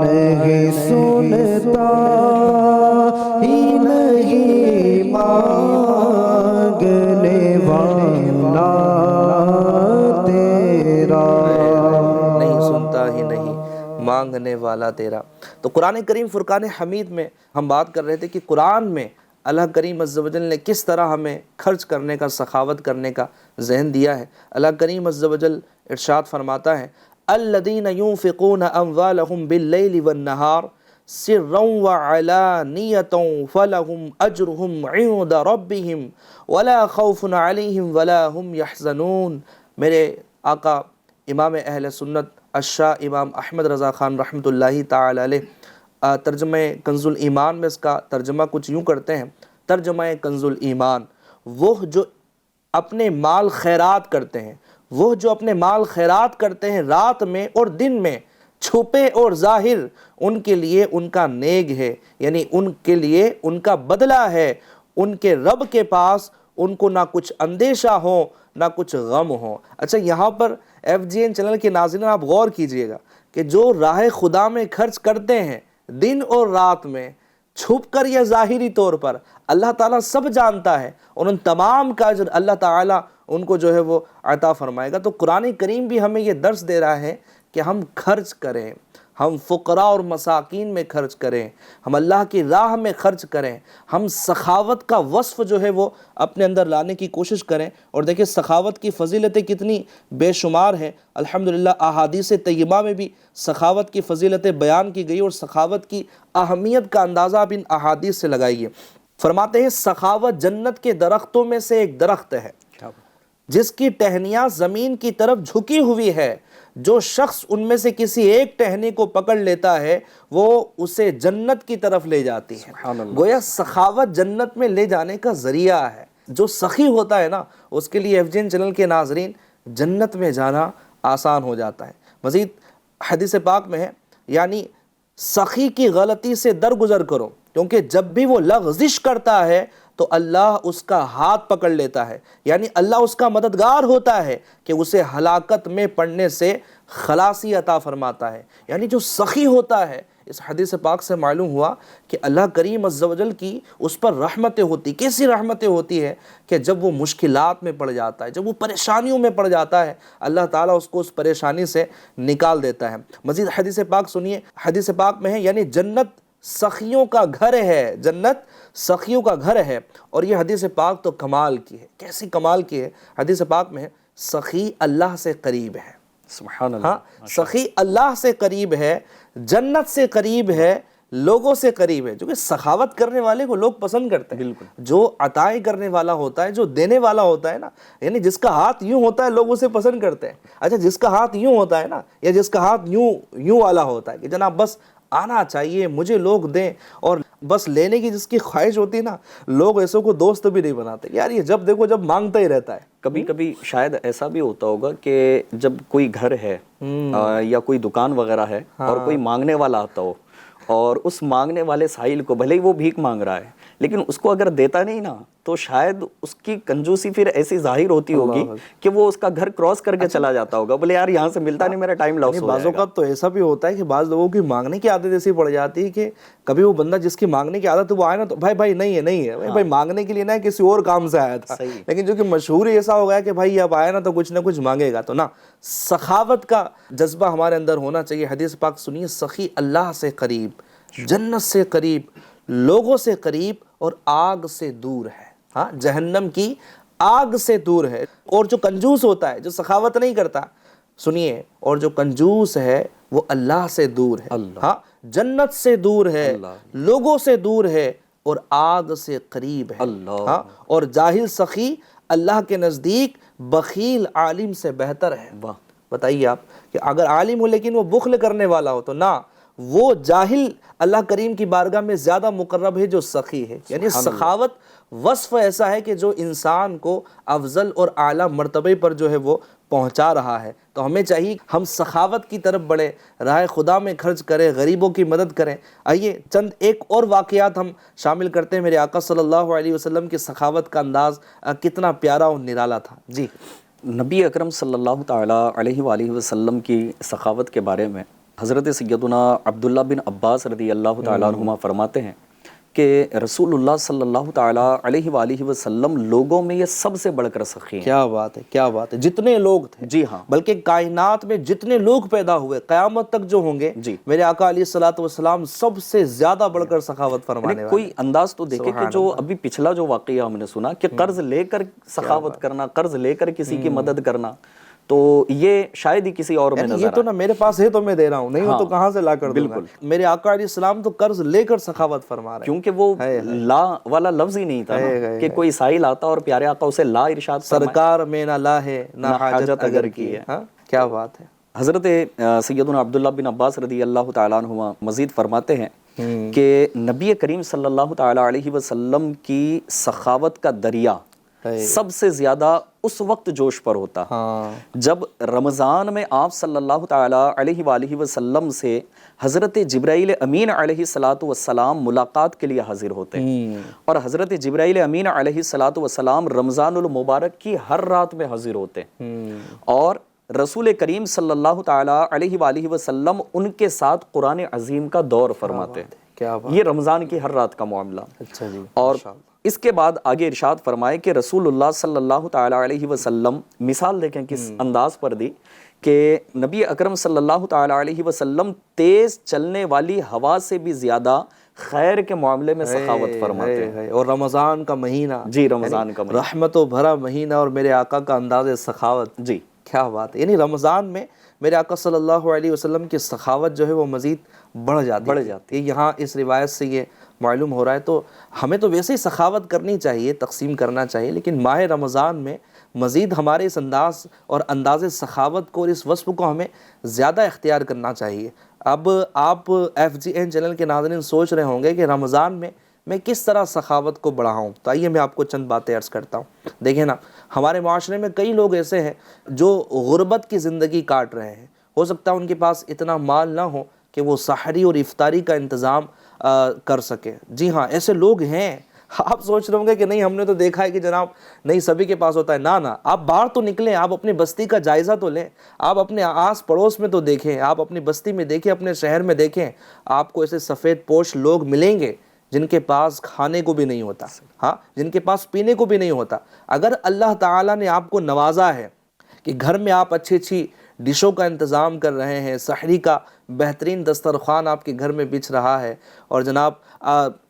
نہیں سنتا ہی نہیں مانگنے والا تیرا، نہیں سنتا ہی نہیں مانگنے والا تیرا۔ تو قرآن کریم فرقان حمید میں ہم بات کر رہے تھے کہ قرآن میں اللہ کریم عز و جل نے کس طرح ہمیں خرچ کرنے کا، سخاوت کرنے کا ذہن دیا ہے۔ اللہ کریم عز و جل ارشاد فرماتا ہے الذین ينفقون اموالهم باللیل والنہار سرا وعلانیۃ فلہم اجرہم عند ربہم ولا خوف علیہم ولا ہم یحزنون۔ میرے آقا امام اہل سنت الشاہ امام احمد رضا خان رحمۃ اللہ تعالی علیہ ترجمہ کنز الایمان میں اس کا ترجمہ کچھ یوں کرتے ہیں، ترجمہ کنز الایمان، وہ جو اپنے مال خیرات کرتے ہیں، وہ جو اپنے مال خیرات کرتے ہیں رات میں اور دن میں، چھپے اور ظاہر، ان کے لیے ان کا نیک ہے، یعنی ان کے لیے ان کا بدلہ ہے، ان کے رب کے پاس ان کو نہ کچھ اندیشہ ہو نہ کچھ غم ہو۔ اچھا، یہاں پر FGN چینل کے ناظرین آپ غور کیجئے گا کہ جو راہ خدا میں خرچ کرتے ہیں دن اور رات میں، چھپ کر یا ظاہری طور پر، اللہ تعالیٰ سب جانتا ہے، اور ان تمام کا اجر اللہ تعالیٰ ان کو جو ہے وہ عطا فرمائے گا۔ تو قرآن کریم بھی ہمیں یہ درس دے رہا ہے کہ ہم خرچ کریں، ہم فقراء اور مساکین میں خرچ کریں، ہم اللہ کی راہ میں خرچ کریں، ہم سخاوت کا وصف جو ہے وہ اپنے اندر لانے کی کوشش کریں۔ اور دیکھیں سخاوت کی فضیلتیں کتنی بے شمار ہیں، الحمدللہ احادیث طیبہ میں بھی سخاوت کی فضیلتیں بیان کی گئی، اور سخاوت کی اہمیت کا اندازہ آپ ان احادیث سے لگائیے۔ فرماتے ہیں سخاوت جنت کے درختوں میں سے ایک درخت ہے جس کی ٹہنیاں زمین کی طرف جھکی ہوئی ہے، جو شخص ان میں سے کسی ایک ٹہنی کو پکڑ لیتا ہے وہ اسے جنت کی طرف لے جاتی ہے۔ گویا سخاوت جنت میں لے جانے کا ذریعہ ہے۔ جو سخی ہوتا ہے نا اس کے لیے FGN چینل کے ناظرین جنت میں جانا آسان ہو جاتا ہے۔ مزید حدیث پاک میں ہے یعنی سخی کی غلطی سے درگزر کرو، کیونکہ جب بھی وہ لغزش کرتا ہے تو اللہ اس کا ہاتھ پکڑ لیتا ہے، یعنی اللہ اس کا مددگار ہوتا ہے کہ اسے ہلاکت میں پڑنے سے خلاصی عطا فرماتا ہے۔ یعنی جو سخی ہوتا ہے، اس حدیث پاک سے معلوم ہوا کہ اللہ کریم عز و جل کی اس پر رحمتیں ہوتی، کیسی رحمتیں ہوتی ہے کہ جب وہ مشکلات میں پڑ جاتا ہے، جب وہ پریشانیوں میں پڑ جاتا ہے، اللہ تعالیٰ اس کو اس پریشانی سے نکال دیتا ہے۔ مزید حدیث پاک سنیے، حدیث پاک میں ہے یعنی جنت سخیوں کا گھر ہے، جنت سخیوں کا گھر ہے۔ اور یہ حدیث پاک تو کمال کی ہے، کیسی کمال کی ہے۔ حدیث پاک میں ہے سخی اللہ سے قریب ہے، سبحان اللہ، ہاں سخی اللہ سے قریب ہے، جنت سے قریب ہے، لوگوں سے قریب ہے۔ جو کہ سخاوت کرنے والے کو لوگ پسند کرتے ہیں، جو عطائیں کرنے والا ہوتا ہے، جو دینے والا ہوتا ہے نا، یعنی جس کا ہاتھ یوں ہوتا ہے لوگ اسے پسند کرتے ہیں۔ اچھا جس کا ہاتھ یوں ہوتا ہے نا، یا جس کا ہاتھ یوں والا ہوتا ہے کہ جناب بس آنا چاہیے مجھے لوگ دیں، اور بس لینے کی جس کی خواہش ہوتی ہے نا، لوگ ایسوں کو دوست بھی نہیں بناتے، یار یہ جب دیکھو جب مانگتا ہی رہتا ہے۔ کبھی کبھی شاید ایسا بھی ہوتا ہوگا کہ جب کوئی گھر ہے یا کوئی دکان وغیرہ ہے اور کوئی مانگنے والا آتا ہو، اور اس مانگنے والے سائل کو بھلے ہی وہ بھیک مانگ رہا ہے لیکن اس کو اگر دیتا نہیں نا تو شاید اس کی کنجوسی پھر ایسی ظاہر ہوتی ہوگی کہ وہ اس کا گھر کراس کر کے چلا جاتا ہوگا، بولے یار یہاں سے ملتا نہیں، میرا ٹائم لاس ہو بعض جائے گا۔ اوقات تو ایسا بھی ہوتا ہے کہ بعض لوگوں کی مانگنے کی عادت ایسی پڑ جاتی ہے کہ کبھی وہ بندہ جس کی مانگنے کی عادت ہے وہ آئے نا تو بھائی نہیں ہے بھائی مانگنے کے لیے نہ کسی اور کام سے آیا تھا، لیکن جو کہ مشہور ایسا ہو گیا کہ بھائی اب آیا نا تو کچھ نہ کچھ مانگے گا، تو نا سخاوت کا جذبہ ہمارے اندر ہونا چاہیے۔ حدیث پاک سنیے، سخی اللہ سے قریب، جنت سے قریب، لوگوں سے قریب، اور آگ سے دور ہے، ہاں جہنم کی آگ سے دور ہے۔ اور جو کنجوس ہوتا ہے، جو سخاوت نہیں کرتا، سنیے، اور جو کنجوس ہے وہ اللہ سے دور ہے، ہاں جنت سے دور ہے، لوگوں سے دور ہے، اور آگ سے قریب ہے، ہاں اور جاہل سخی اللہ کے نزدیک بخیل عالم سے بہتر ہے۔ بتائیے آپ کہ اگر عالم ہو لیکن وہ بخل کرنے والا ہو تو نہ، وہ جاہل اللہ کریم کی بارگاہ میں زیادہ مقرب ہے جو سخی ہے۔ یعنی سخاوت وصف ایسا ہے کہ جو انسان کو افضل اور اعلیٰ مرتبے پر جو ہے وہ پہنچا رہا ہے۔ تو ہمیں چاہیے ہم سخاوت کی طرف بڑھیں، راہ خدا میں خرچ کریں، غریبوں کی مدد کریں۔ آئیے چند ایک اور واقعات ہم شامل کرتے ہیں۔ میرے آقا صلی اللہ علیہ وسلم کی سخاوت کا انداز کتنا پیارا اور نرالا تھا۔ جی، نبی اکرم صلی اللہ تعالیٰ علیہ وآلہ وسلم کی سخاوت کے بارے میں حضرت سیدنا عبداللہ بن عباس رضی اللہ تعالیٰ عنہما فرماتے ہیں کہ رسول اللہ صلی اللہ تعالیٰ علیہ وآلہ وسلم لوگوں میں یہ سب سے بڑھ کر سخی ہیں۔ کیا بات ہے، کیا بات ہے، جتنے لوگ تھے، جی ہاں، بلکہ کائنات میں جتنے لوگ پیدا ہوئے قیامت تک جو ہوں گے، میرے آقا علیہ الصلوۃ والسلام سب سے زیادہ بڑھ کر سخاوت فرمانے والے۔ کوئی انداز تو دیکھیں کہ جو ابھی پچھلا جو واقعہ ہم نے سنا کہ قرض لے کر سخاوت کرنا، قرض لے کر کسی کی مدد کرنا، تو یہ شاید ہی کسی اور میں نظر یہ تو نہ میرے پاس ہے تو میں دے رہا ہوں، نہیں ہو تو کہاں سے لا کر دوں گا۔ میرے آقا علیہ السلام تو قرض لے کر سخاوت فرما رہے ہیں، کیونکہ وہ لا والا لفظ ہی نہیں تھا کہ کوئی سائل آتا اور پیارے آقا اسے لا ارشاد فرمائے، سرکار میں نہ لا ہے نہ حاجت اگر کی ہے۔ کیا بات ہے۔ حضرت سیدنا عبداللہ بن عباس رضی اللہ تعالیٰ عنہما مزید فرماتے ہیں کہ نبی کریم صلی اللہ تعالیٰ علیہ وسلم کی سخاوت کا دریا سب سے زیادہ اس وقت جوش پر ہوتا جب رمضان میں آپ صلی اللہ تعالیٰ علیہ وآلہ وسلم سے حضرت جبرائیل امین علیہ السلام ملاقات کے لیے حاضر ہوتے ہیں، اور حضرت جبرائیل امین علیہ السلام رمضان المبارک کی ہر رات میں حاضر ہوتے ہیں، اور رسول کریم صلی اللہ تعالیٰ علیہ وآلہ وسلم ان کے ساتھ قرآن عظیم کا دور فرماتے ہیں۔ یہ رمضان کی ہر رات کا معاملہ۔ اچھا جی، اور اس کے بعد آگے ارشاد فرمائے کہ رسول اللہ صلی اللہ تعالیٰ علیہ وسلم، مثال دیکھیں کس انداز پر دی کہ نبی اکرم صلی اللہ تعالیٰ علیہ وسلم تیز چلنے والی ہوا سے بھی زیادہ خیر کے معاملے میں سخاوت فرماتے ہیں. اور رمضان کا مہینہ، جی رمضان کا مہینہ، رحمتوں بھرا مہینہ، اور میرے آقا کا انداز سخاوت، جی کیا بات ہے. یعنی رمضان میں میرے آقا صلی اللہ علیہ وسلم کی سخاوت جو ہے وہ مزید بڑھ جاتی ہے. یہاں اس روایت سے یہ معلوم ہو رہا ہے. تو ہمیں تو ویسے ہی سخاوت کرنی چاہیے، تقسیم کرنا چاہیے، لیکن ماہ رمضان میں مزید ہمارے اس انداز اور انداز سخاوت کو اور اس وصف کو ہمیں زیادہ اختیار کرنا چاہیے. اب آپ FGN چینل کے ناظرین سوچ رہے ہوں گے کہ رمضان میں کس طرح سخاوت کو بڑھاؤں. تو آئیے میں آپ کو چند باتیں عرض کرتا ہوں. دیکھیں نا، ہمارے معاشرے میں کئی لوگ ایسے ہیں جو غربت کی زندگی کاٹ رہے ہیں. ہو سکتا ہے ان کے پاس اتنا مال نہ ہو کہ وہ سحری اور افطاری کا انتظام کر سکے. جی ہاں، ایسے لوگ ہیں. آپ سوچ رہے ہوں گے کہ نہیں، ہم نے تو دیکھا ہے کہ جناب نہیں سبھی کے پاس ہوتا ہے. نہ آپ باہر تو نکلیں، آپ اپنی بستی کا جائزہ تو لیں، آپ اپنے آس پڑوس میں تو دیکھیں، آپ اپنی بستی میں دیکھیں، اپنے شہر میں دیکھیں. آپ کو ایسے سفید پوش لوگ ملیں گے جن کے پاس کھانے کو بھی نہیں ہوتا، ہاں، جن کے پاس پینے کو بھی نہیں ہوتا. اگر اللہ تعالیٰ نے آپ کو نوازا ہے کہ گھر میں آپ اچھی ڈشوں کا انتظام کر رہے ہیں، سحری کا بہترین دسترخوان آپ کے گھر میں بچھ رہا ہے، اور جناب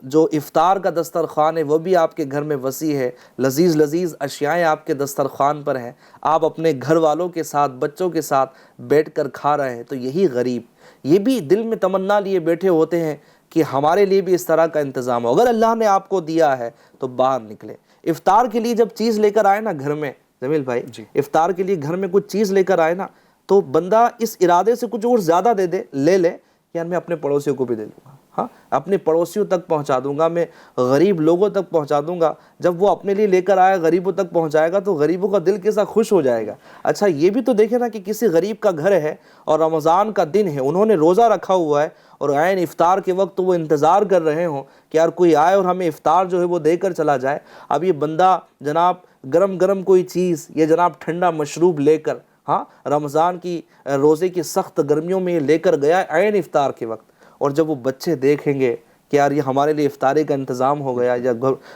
جو افطار کا دسترخوان ہے وہ بھی آپ کے گھر میں وسیع ہے، لذیذ اشیائیں آپ کے دسترخوان پر ہیں، آپ اپنے گھر والوں کے ساتھ، بچوں کے ساتھ بیٹھ کر کھا رہے ہیں، تو یہی غریب یہ بھی دل میں تمنا لیے بیٹھے ہوتے ہیں کہ ہمارے لیے بھی اس طرح کا انتظام ہو. اگر اللہ نے آپ کو دیا ہے تو باہر نکلے. افطار کے لیے جب چیز لے کر آئے نا گھر میں، جمیل بھائی، افطار کے لیے گھر میں کچھ چیز لے کر آئے نا، تو بندہ اس ارادے سے کچھ اور زیادہ لے لے، یار میں اپنے پڑوسیوں کو بھی دے دوں گا، ہاں، اپنے پڑوسیوں تک پہنچا دوں گا، میں غریب لوگوں تک پہنچا دوں گا. جب وہ اپنے لیے لے کر آئے غریبوں تک پہنچائے گا تو غریبوں کا دل کیسا خوش ہو جائے گا. اچھا یہ بھی تو دیکھیں نا کہ کسی غریب کا گھر ہے اور رمضان کا دن ہے، انہوں نے روزہ رکھا ہوا ہے، اور عین افطار کے وقت وہ انتظار کر رہے ہوں کہ یار کوئی آئے اور ہمیں افطار جو ہے وہ دے کر چلا جائے. اب یہ بندہ جناب گرم کوئی چیز، یہ جناب ٹھنڈا مشروب لے کر، ہاں، رمضان کی روزے کی سخت گرمیوں میں یہ لے کر گیا عین افطار کے وقت، اور جب وہ بچے دیکھیں گے کہ یار یہ ہمارے لیے افطاری کا انتظام ہو گیا، یا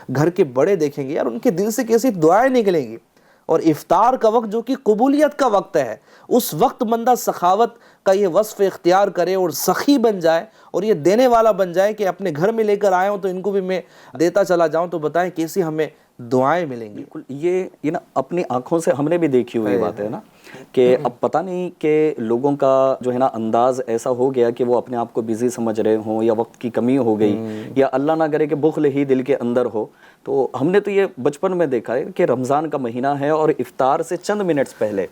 گھر کے بڑے دیکھیں گے، یار ان کے دل سے کیسی دعائیں نکلیں گی. اور افطار کا وقت جو کہ قبولیت کا وقت ہے، اس وقت بندہ سخاوت کا یہ وصف اختیار کرے اور سخی بن جائے اور یہ دینے والا بن جائے کہ اپنے گھر میں لے کر آئے ہوں تو ان کو بھی میں دیتا چلا جاؤں. تو بتائیں کیسی ہمیں دعائیں ملیں گی. بالکل، یہ نا اپنی آنکھوں سے ہم نے بھی دیکھی ہوئی بات ہے نا، کہ اب پتہ نہیں کہ لوگوں کا جو ہے نا انداز ایسا ہو گیا کہ وہ اپنے آپ کو بیزی سمجھ رہے ہوں، یا وقت کی کمی ہو گئی، یا اللہ نہ کرے کہ بخل ہی دل کے اندر ہو. تو ہم نے تو یہ بچپن میں دیکھا ہے کہ رمضان کا مہینہ ہے اور افطار سے چند منٹس پہلے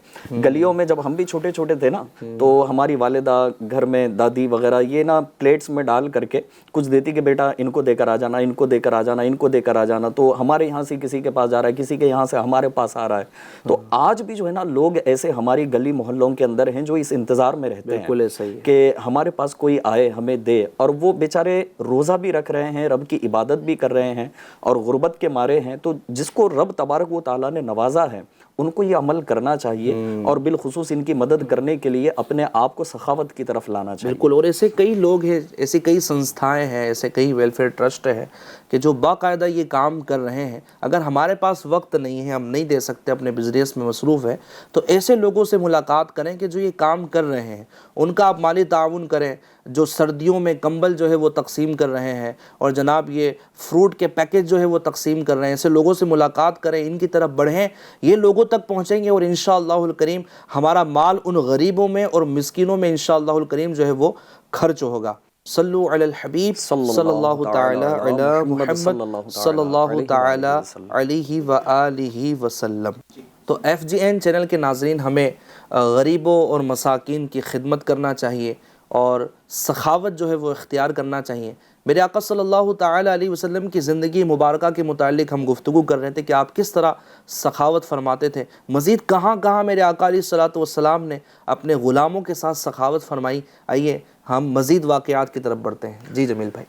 گلیوں میں جب ہم بھی چھوٹے چھوٹے تھے نا، تو ہماری والدہ گھر میں دادی وغیرہ یہ نا پلیٹس میں ڈال کر کے کچھ دیتی کہ بیٹا ان کو دے کر آ جانا، ان کو دے کر آ جانا، ان کو دے کر آ جانا. تو ہمارے یہاں سے کسی کے پاس جا رہا ہے، کسی کے یہاں سے ہمارے پاس آ رہا ہے. تو آج بھی جو ہے نا لوگ ایسے ہماری گلی محلوں کے اندر ہیں جو اس انتظار میں رہتے ہیں کہ ہمارے پاس کوئی آئے ہمیں دے، اور وہ بیچارے روزہ بھی رکھ رہے ہیں، رب کی عبادت بھی کر رہے ہیں اور غربت کے مارے ہیں. تو جس کو رب تبارک و تعالیٰ نے نوازا ہے ان کو یہ عمل کرنا چاہیے، اور بالخصوص ان کی مدد کرنے کے لیے اپنے آپ کو سخاوت کی طرف لانا چاہیے. بالکل. اور ایسے کئی لوگ ہیں، ایسی کئی سنستھائیں ہیں، ایسے کئی ویلفیئر ٹرسٹ ہیں کہ جو باقاعدہ یہ کام کر رہے ہیں. اگر ہمارے پاس وقت نہیں ہے، ہم نہیں دے سکتے، اپنے بزنس میں مصروف ہے، تو ایسے لوگوں سے ملاقات کریں کہ جو یہ کام کر رہے ہیں، ان کا آپ مالی تعاون کریں. جو سردیوں میں کمبل جو ہے وہ تقسیم کر رہے ہیں، اور جناب یہ فروٹ کے پیکج جو ہے وہ تقسیم کر رہے ہیں، ایسے لوگوں سے ملاقات کریں، ان کی طرف بڑھیں، یہ لوگوں تک پہنچیں گے، اور انشاءاللہ الکریم ہمارا مال ان غریبوں میں اور مسکینوں میں انشاءاللہ الکریم جو ہے وہ خرچ ہوگا. صلو علی الحبیب صلی اللہ تعالی علی محمد صلی اللہ تعالی علیہ وآلہ وسلم. تو FGN چینل کے ناظرین، ہمیں غریبوں اور مساکین کی خدمت کرنا چاہیے اور سخاوت جو ہے وہ اختیار کرنا چاہیے. میرے آقا صلی اللہ تعالی علیہ وسلم کی زندگی مبارکہ کے متعلق ہم گفتگو کر رہے تھے کہ آپ کس طرح سخاوت فرماتے تھے. مزید کہاں کہاں میرے آقا علیہ الصلوۃ والسلام نے اپنے غلاموں کے ساتھ سخاوت فرمائی. آئیے ہم مزید واقعات کی طرف بڑھتے ہیں. جی جمیل بھائی.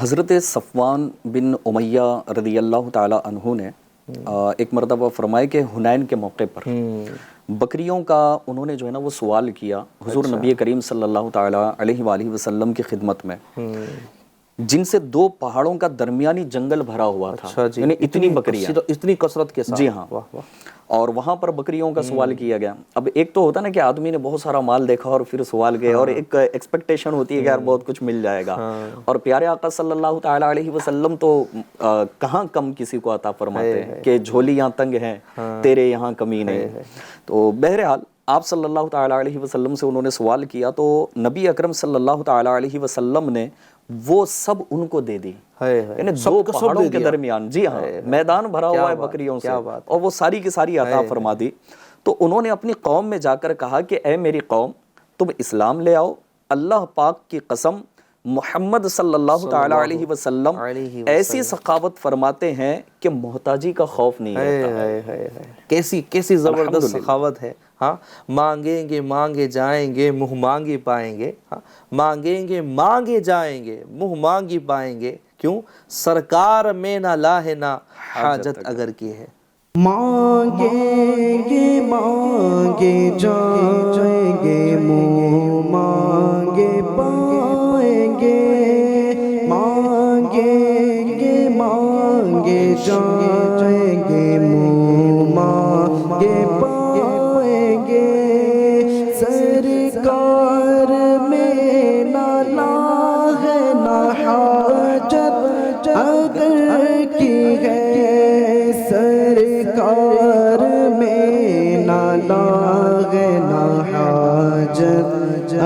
حضرت صفوان بن امیہ رضی اللہ تعالی عنہ نے ایک مرتبہ فرمائے کہ حنین کے موقع پر بکریوں کا انہوں نے جو ہے نا وہ سوال کیا حضور نبی کریم صلی اللہ تعالی علیہ وآلہ وسلم کی خدمت میں. جن سے 2 پہاڑوں کا درمیانی جنگل بھرا ہوا تھا. اچھا جی، یعنی اتنی بکریاں. اتنی کثرت کے ساتھ. جی ہاں. واہ واہ. اور وہاں پر بکریوں کا سوال کیا گیا. اب ایک تو ہوتا نا کہ آدمی نے بہت سارا مال دیکھا اور پھر سوال کیا, اور ایک ایکسپیکٹیشن ہوتی ہے کہ یار بہت کچھ مل جائے گا. اور پیارے آقا صلی اللہ تعالی علیہ وسلم تو کہاں کم کسی کو عطا فرماتے ہیں کہ جھولی یہاں تنگ ہے تیرے یہاں کمی نہیں. تو بہرحال آپ صلی اللہ تعالی علیہ وسلم سے انہوں نے سوال کیا تو نبی اکرم صلی اللہ تعالی علیہ وسلم نے وہ سب ان کو دے دی. یعنی 2 پہاڑوں کے درمیان, جی ہاں, میدان بھرا ہوا ہے بکریوں سے, اور وہ ساری کی ساری عطا فرما دی. تو انہوں نے اپنی قوم میں جا کر کہا کہ اے میری قوم, تم اسلام لے آؤ. اللہ پاک کی قسم, محمد صلی اللہ تعالی علیہ وسلم ایسی سخاوت فرماتے ہیں کہ محتاجی کا خوف نہیں رہتا. کیسی زبردست سخاوت ہے. ہاں, مانگیں گے مانگے جائیں گے, منہ مانگی پائیں گے. ہاں, مانگیں گے مانگے جائیں گے, منہ مانگی پائیں گے. کیوں؟ سرکار میں نہ لاہ نہ حاجت اگر کی ہے. مانگیں گے مانگے جائیں گے, منہ مانگے پائیں گے. مانگیں گے مانگے جائیں گے, منہ مانگے پائیں گے. سرکار میں نہ لاہ نہ حاجت اگر کی ہے. سرکار میں نہ لاغ نہ حاجت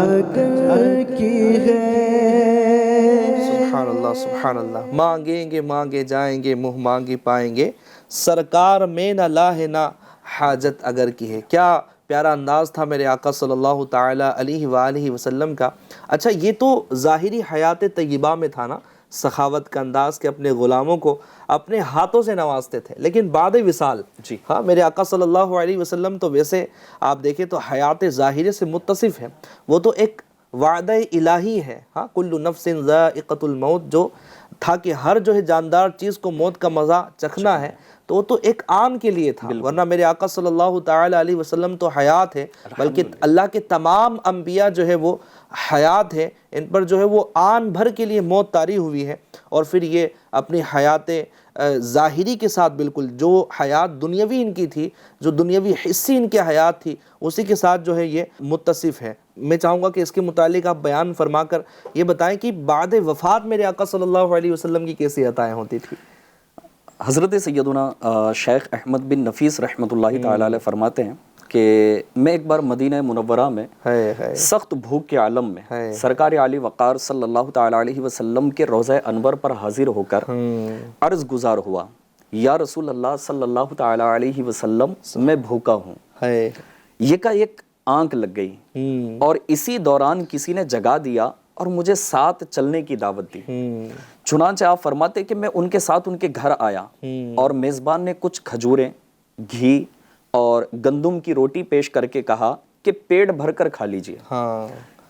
اگر کی ہے. سبحان اللہ سبحان اللہ. مانگیں گے مانگے جائیں گے, منہ مانگی پائیں گے. سرکار میں نہ لاہ نہ حاجت اگر کی ہے. کیا پیارا انداز تھا میرے آقا صلی اللہ تعالی علیہ وآلہ وسلم کا. اچھا, یہ تو ظاہری حیات طیبہ میں تھا نا, سخاوت کا انداز کہ اپنے غلاموں کو اپنے ہاتھوں سے نوازتے تھے. لیکن بعد وصال, جی ہاں, میرے آقا صلی اللہ علیہ وسلم تو ویسے آپ دیکھیں تو حیات ظاہرے سے متصف ہے. وہ تو ایک وعدہ الہی ہے. ہاں, کل نفس ذائقۃ الموت, جو تھا کہ ہر جو ہے جاندار چیز کو موت کا مزہ چکھنا ہے, تو وہ تو ایک آن کے لیے تھا. ورنہ میرے آقا صلی اللہ تعالی علیہ وسلم تو حیات ہے, بلکہ اللہ کے تمام انبیاء جو ہے وہ حیات ہے. ان پر جو ہے وہ آن بھر کے لیے موت طاری ہوئی ہے, اور پھر یہ اپنی حیات ظاہری کے ساتھ بالکل جو حیات دنیاوی ان کی تھی, جو دنیاوی حصی ان کی حیات تھی, اسی کے ساتھ جو ہے یہ متصف ہے. میں چاہوں گا کہ اس کے متعلق آپ بیان فرما کر یہ بتائیں کہ بعد وفات میرے آقا صلی اللہ علیہ وسلم کی کیسی عطائیں ہوتی تھی. حضرت سیدنا شیخ احمد بن نفیس رحمۃ اللہ تعالی علیہ فرماتے ہیں کہ میں ایک بار مدینہ منورہ میں سخت بھوک کے عالم میں سرکار عالی وقار صلی اللہ تعالی علیہ وسلم کے روضہ انور پر حاضر ہو کر عرض گزار ہوا, یا رسول اللہ صلی اللہ تعالی علیہ وسلم, میں بھوکا ہوں. ایک آنکھ لگ گئی, اور اسی دوران کسی نے جگا دیا اور مجھے ساتھ چلنے کی دعوت دی. چنانچہ آپ فرماتے کہ میں ان کے ساتھ ان کے گھر آیا, اور میزبان نے کچھ کھجوریں, گھی اور گندم کی روٹی پیش کر کے کہا کہ پیٹ بھر کر کھا لیجئے.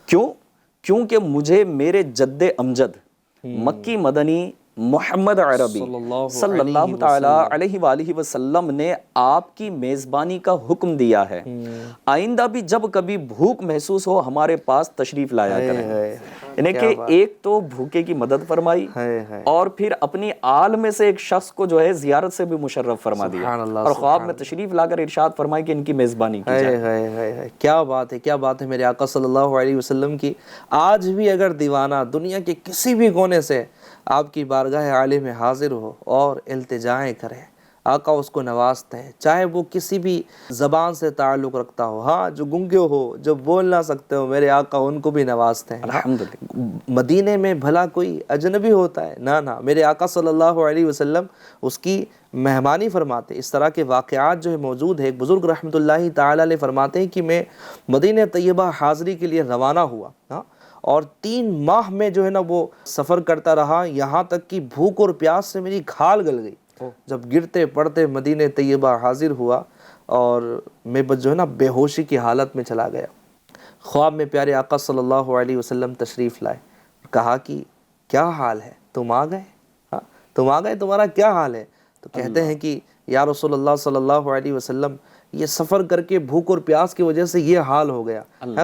کیونکہ مجھے میرے جد امجد مکی مدنی محمد عربی صلی اللہ تعالی علیہ وآلہ وسلم نے آپ کی میزبانی کا حکم دیا ہے. آئندہ بھی جب کبھی بھوک محسوس ہو ہمارے پاس تشریف لایا کریں. یعنی کہ ایک تو بھوکے کی مدد فرمائی, اور پھر اپنی آل میں سے ایک شخص کو جو ہے زیارت سے بھی مشرف فرما دیا, اور خواب میں تشریف لا کر ارشاد فرمائی کہ ان کی میزبانی کی جائے. کیا بات ہے, کیا بات ہے میرے آقا صلی اللہ علیہ وسلم کی. آج بھی اگر دیوانہ دنیا کے کسی بھی کونے سے آپ کی بارگاہ عالی میں حاضر ہو اور التجائیں کرے, آقا اس کو نوازتے ہیں, چاہے وہ کسی بھی زبان سے تعلق رکھتا ہو. ہاں, جو گنگے ہو, جو بول نہ سکتے ہو, میرے آقا ان کو بھی نوازتے ہیں. الحمدللہ. مدینے میں بھلا کوئی اجنبی ہوتا ہے؟ نہ, میرے آقا صلی اللہ علیہ وسلم اس کی مہمانی فرماتے. اس طرح کے واقعات جو ہے موجود ہے. ایک بزرگ رحمۃ اللہ تعالی علیہ فرماتے ہیں کہ میں مدینہ طیبہ حاضری کے لیے روانہ ہوا, اور 3 ماہ میں جو ہے نا وہ سفر کرتا رہا, یہاں تک کہ بھوک اور پیاس سے میری کھال گل گئی. جب گرتے پڑتے مدینہ طیبہ حاضر ہوا, اور میں بس جو ہے نا بے ہوشی کی حالت میں چلا گیا. خواب میں پیارے آقا صلی اللہ علیہ وسلم تشریف لائے, کہا کہ کیا حال ہے, تم آ گئے, تم آ گئے, تمہارا کیا حال ہے؟ تو کہتے ہیں کہ یا رسول اللہ صلی اللہ علیہ وسلم, یہ سفر کر کے بھوک اور پیاس کی وجہ سے یہ حال ہو گیا,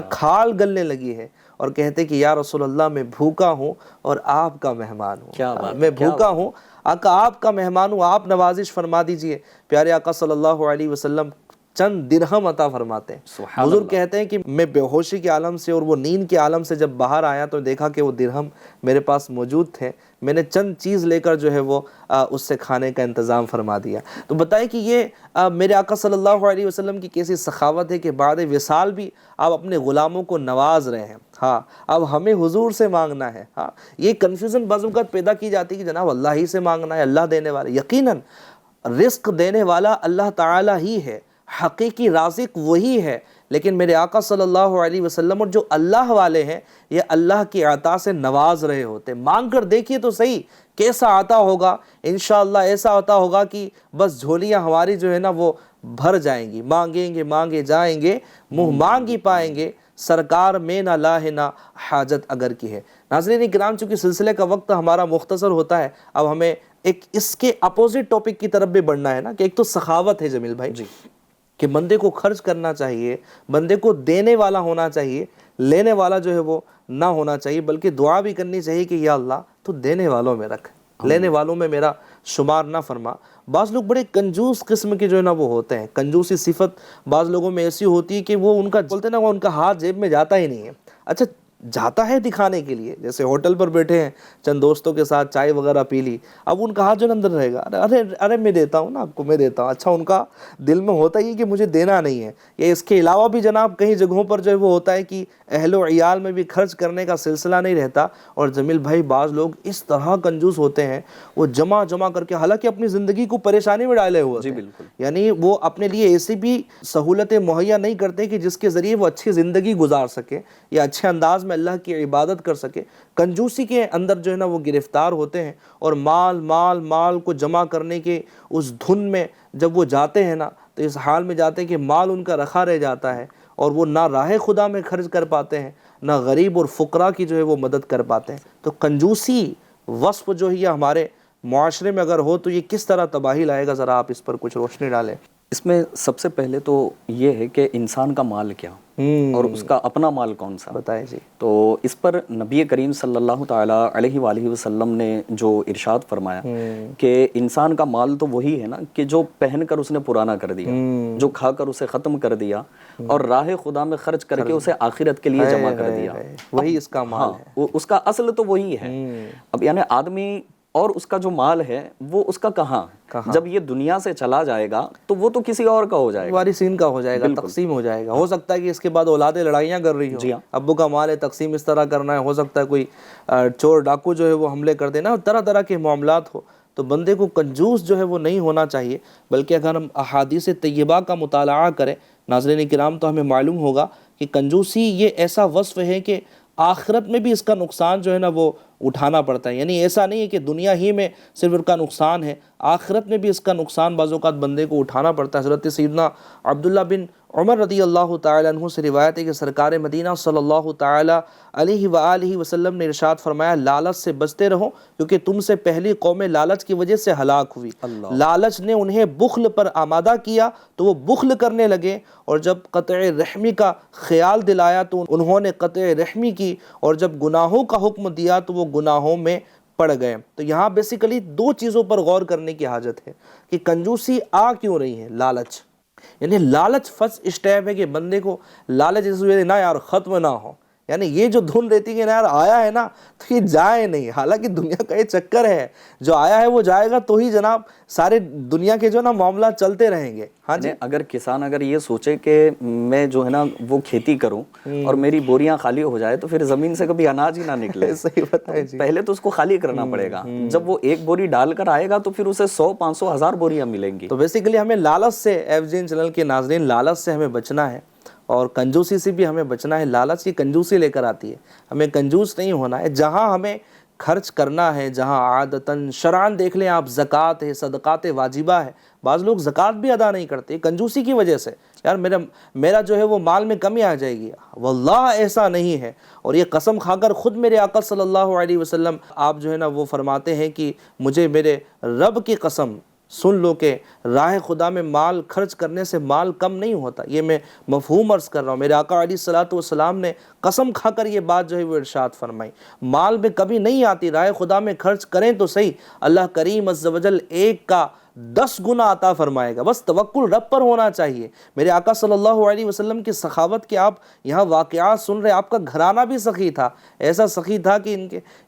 کھال گلنے لگی ہے. اور کہتے کہ یا رسول اللہ میں بھوکا ہوں اور آپ کا مہمان ہوں. کیا بات ہے، میں بھوکا ہوں آقا آپ کا مہمان ہوں, آپ نوازش فرما دیجئے. پیارے آقا صلی اللہ علیہ وسلم چند درہم عطا فرماتے ہیں. سبحان بزرگ اللہ. کہتے ہیں کہ میں بے ہوشی کے عالم سے اور وہ نیند کے عالم سے جب باہر آیا تو دیکھا کہ وہ درہم میرے پاس موجود تھے. میں نے چند چیز لے کر جو ہے وہ اس سے کھانے کا انتظام فرما دیا. تو بتائیں کہ یہ میرے آقا صلی اللہ علیہ وسلم کی کیسی سخاوت ہے کہ بعد وصال بھی آپ اپنے غلاموں کو نواز رہے ہیں. ہاں اب ہمیں حضور سے مانگنا ہے. ہاں یہ کنفیوژن بعض اوقات پیدا کی جاتی ہے کہ جناب اللہ ہی سے مانگنا ہے, اللہ دینے والا. یقیناً رزق دینے والا اللہ تعالی ہی ہے, حقیقی رازق وہی ہے, لیکن میرے آقا صلی اللہ علیہ وسلم اور جو اللہ والے ہیں یہ اللہ کی عطا سے نواز رہے ہوتے. مانگ کر دیکھیے تو صحیح کیسا عطا ہوگا. انشاءاللہ ایسا عطا ہوگا کہ بس جھولیاں ہماری جو ہے نا وہ بھر جائیں گی. مانگیں گے مانگے جائیں گے, منہ مانگ ہی پائیں گے, سرکار میں نہ لاہ نہ حاجت اگر کی ہے. ناظرین کرام, چونکہ سلسلے کا وقت ہمارا مختصر ہوتا ہے, اب ہمیں ایک اس کے اپوزٹ ٹاپک کی طرف بھی بڑھنا ہے نا, کہ ایک تو سخاوت ہے جمیل بھائی جی, کہ بندے کو خرچ کرنا چاہیے, بندے کو دینے والا ہونا چاہیے, لینے والا جو ہے وہ نہ ہونا چاہیے, بلکہ دعا بھی کرنی چاہیے کہ یا اللہ تو دینے والوں میں رکھ, لینے والوں میں میرا شمار نہ فرما. بعض لوگ بڑے کنجوس قسم کے جو ہے نا وہ ہوتے ہیں. کنجوسی صفت بعض لوگوں میں ایسی ہوتی ہے کہ وہ ان کا بولتے ہیں نا وہ ان کا ہاتھ جیب میں جاتا ہی نہیں ہے. اچھا جاتا ہے دکھانے کے لیے, جیسے ہوٹل پر بیٹھے ہیں چند دوستوں کے ساتھ چائے وغیرہ پی لی, اب ان کا ہاتھ جو اندر رہے گا, ارے میں دیتا ہوں نا آپ کو, میں دیتا ہوں. اچھا ان کا دل میں ہوتا ہی کہ مجھے دینا نہیں ہے. یا اس کے علاوہ بھی جناب کئی جگہوں پر جو ہے وہ ہوتا ہے کہ اہل و عیال میں بھی خرچ کرنے کا سلسلہ نہیں رہتا. اور جمیل بھائی بعض لوگ اس طرح کنجوس ہوتے ہیں, وہ جمع کر کے حالانکہ اپنی زندگی کو پریشانی میں ڈالے ہوئے ہیں, یعنی وہ اپنے لیے ایسی بھی سہولتیں مہیا نہیں کرتے کہ جس کے ذریعے وہ اچھی زندگی گزار سکے یا اچھے انداز میں اللہ کی عبادت کر سکے. کنجوسی کے اندر جو ہے نا وہ گرفتار ہوتے ہیں, اور مال کو جمع کرنے کے اس دھن میں جب وہ جاتے ہیں نا تو اس حال میں جاتے ہیں کہ مال ان کا رکھا رہ جاتا ہے, اور وہ نہ راہ خدا میں خرچ کر پاتے ہیں, نہ غریب اور فقراء کی جو ہے وہ مدد کر پاتے ہیں. تو کنجوسی وصف جو ہے یہ ہمارے معاشرے میں اگر ہو تو یہ کس طرح تباہی لائے گا, ذرا آپ اس پر کچھ روشنی ڈالیں. اس میں سب سے پہلے تو یہ ہے کہ انسان کا مال کیا اور اس کا اپنا مال کون سا, بتائیں جی. تو اس پر نبی کریم صلی اللہ تعالی علیہ وآلہ وسلم نے جو ارشاد فرمایا کہ انسان کا مال تو وہی ہے نا کہ جو پہن کر اس نے پرانا کر دیا, جو کھا کر اسے ختم کر دیا, اور راہ خدا میں خرچ کر کے اسے آخرت کے لیے جمع کر دیا, وہی اس کا مال ہے. اس کا اصل تو وہی ہے. اب یعنی آدمی اور اس کا جو مال ہے وہ اس کا کہاں, جب یہ دنیا سے چلا جائے گا تو وہ تو کسی اور کا ہو جائے گا, وارثین کا ہو جائے گا, تقسیم ہو جائے گا. ہو سکتا ہے کہ اس کے بعد اولادیں لڑائیاں کر رہی ہوں, ابو کا مال ہے تقسیم اس طرح کرنا ہے, ہو سکتا ہے کوئی چور ڈاکو جو ہے وہ حملے کر دینا, طرح طرح کے معاملات ہو. تو بندے کو کنجوس جو ہے وہ نہیں ہونا چاہیے, بلکہ اگر ہم احادیث طیبہ کا مطالعہ کریں ناظرین کرام تو ہمیں معلوم ہوگا کہ کنجوسی یہ ایسا وصف ہے کہ آخرت میں بھی اس کا نقصان جو ہے نا وہ اٹھانا پڑتا ہے. یعنی ایسا نہیں ہے کہ دنیا ہی میں صرف اس کا نقصان ہے, آخرت میں بھی اس کا نقصان بعض اوقات بندے کو اٹھانا پڑتا ہے. حضرت سیدنا عبداللہ بن عمر رضی اللہ تعالی عنہ سے روایت ہے کہ سرکار مدینہ صلی اللہ تعالی علیہ وآلہ وسلم نے ارشاد فرمایا, لالچ سے بچتے رہو کیونکہ تم سے پہلی قومیں لالچ کی وجہ سے ہلاک ہوئی. لالچ نے انہیں بخل پر آمادہ کیا تو وہ بخل کرنے لگے, اور جب قطع رحمی کا خیال دلایا تو انہوں نے قطع رحمی کی, اور جب گناہوں کا حکم دیا تو وہ گناہوں میں پڑ گئے. تو یہاں بیسیکلی دو چیزوں پر غور کرنے کی حاجت ہے کہ کنجوسی آ کیوں رہی ہے. لالچ, یعنی لالچ فرسٹ اسٹیپ ہے کہ بندے کو لالچ اس وجہ سے نہ یار ختم نہ ہو, یعنی یہ جو دھن رہتی ہے نا یار آیا ہے نا تو یہ جائے نہیں. حالانکہ دنیا کا یہ چکر ہے, جو آیا ہے وہ جائے گا تو ہی جناب سارے دنیا کے جو نا معاملات چلتے رہیں گے. ہاں جی, اگر کسان اگر یہ سوچے کہ میں جو ہے نا وہ کھیتی کروں اور میری بوریاں خالی ہو جائے تو پھر زمین سے کبھی اناج ہی نہ نکلے. صحیح بتائیں جی. پہلے تو اس کو خالی کرنا پڑے گا, جب وہ ایک بوری ڈال کر آئے گا تو پھر اسے 100 500 1000 بوریاں ملیں گی. تو بیسیکلی ہمیں لالچ سے, ایف جین چینل کے ناظرین, لالچ سے ہمیں بچنا ہے اور کنجوسی سے بھی ہمیں بچنا ہے. لالچ کی کنجوسی لے کر آتی ہے, ہمیں کنجوس نہیں ہونا ہے. جہاں ہمیں خرچ کرنا ہے, جہاں عادتاً شرعاً دیکھ لیں آپ زکوٰۃ ہے, صدقات واجبہ ہے, بعض لوگ زکوٰۃ بھی ادا نہیں کرتے کنجوسی کی وجہ سے. یار میرا جو ہے وہ مال میں کمی آ جائے گی. واللہ ایسا نہیں ہے, اور یہ قسم کھا کر خود میرے آقا صلی اللہ علیہ وسلم آپ جو ہے نا وہ فرماتے ہیں کہ مجھے میرے رب کی قسم سن لو کہ راہ خدا میں مال خرچ کرنے سے مال کم نہیں ہوتا. یہ میں مفہوم عرض کر رہا ہوں. میرے آقا علیہ الصلوۃ والسلام نے قسم کھا کر یہ بات جو ہے وہ ارشاد فرمائی، مال میں کمی نہیں آتی، راہ خدا میں خرچ کریں تو صحیح، اللہ کریم عز و جل ایک کا 10 گنا عطا فرمائے گا. بس توکل رب پر ہونا چاہیے. میرے آقا صلی اللہ علیہ وسلم کی سخاوت کے آپ یہاں واقعات سن رہے. آپ کا گھرانہ بھی سخی تھا، ایسا سخی تھا کہ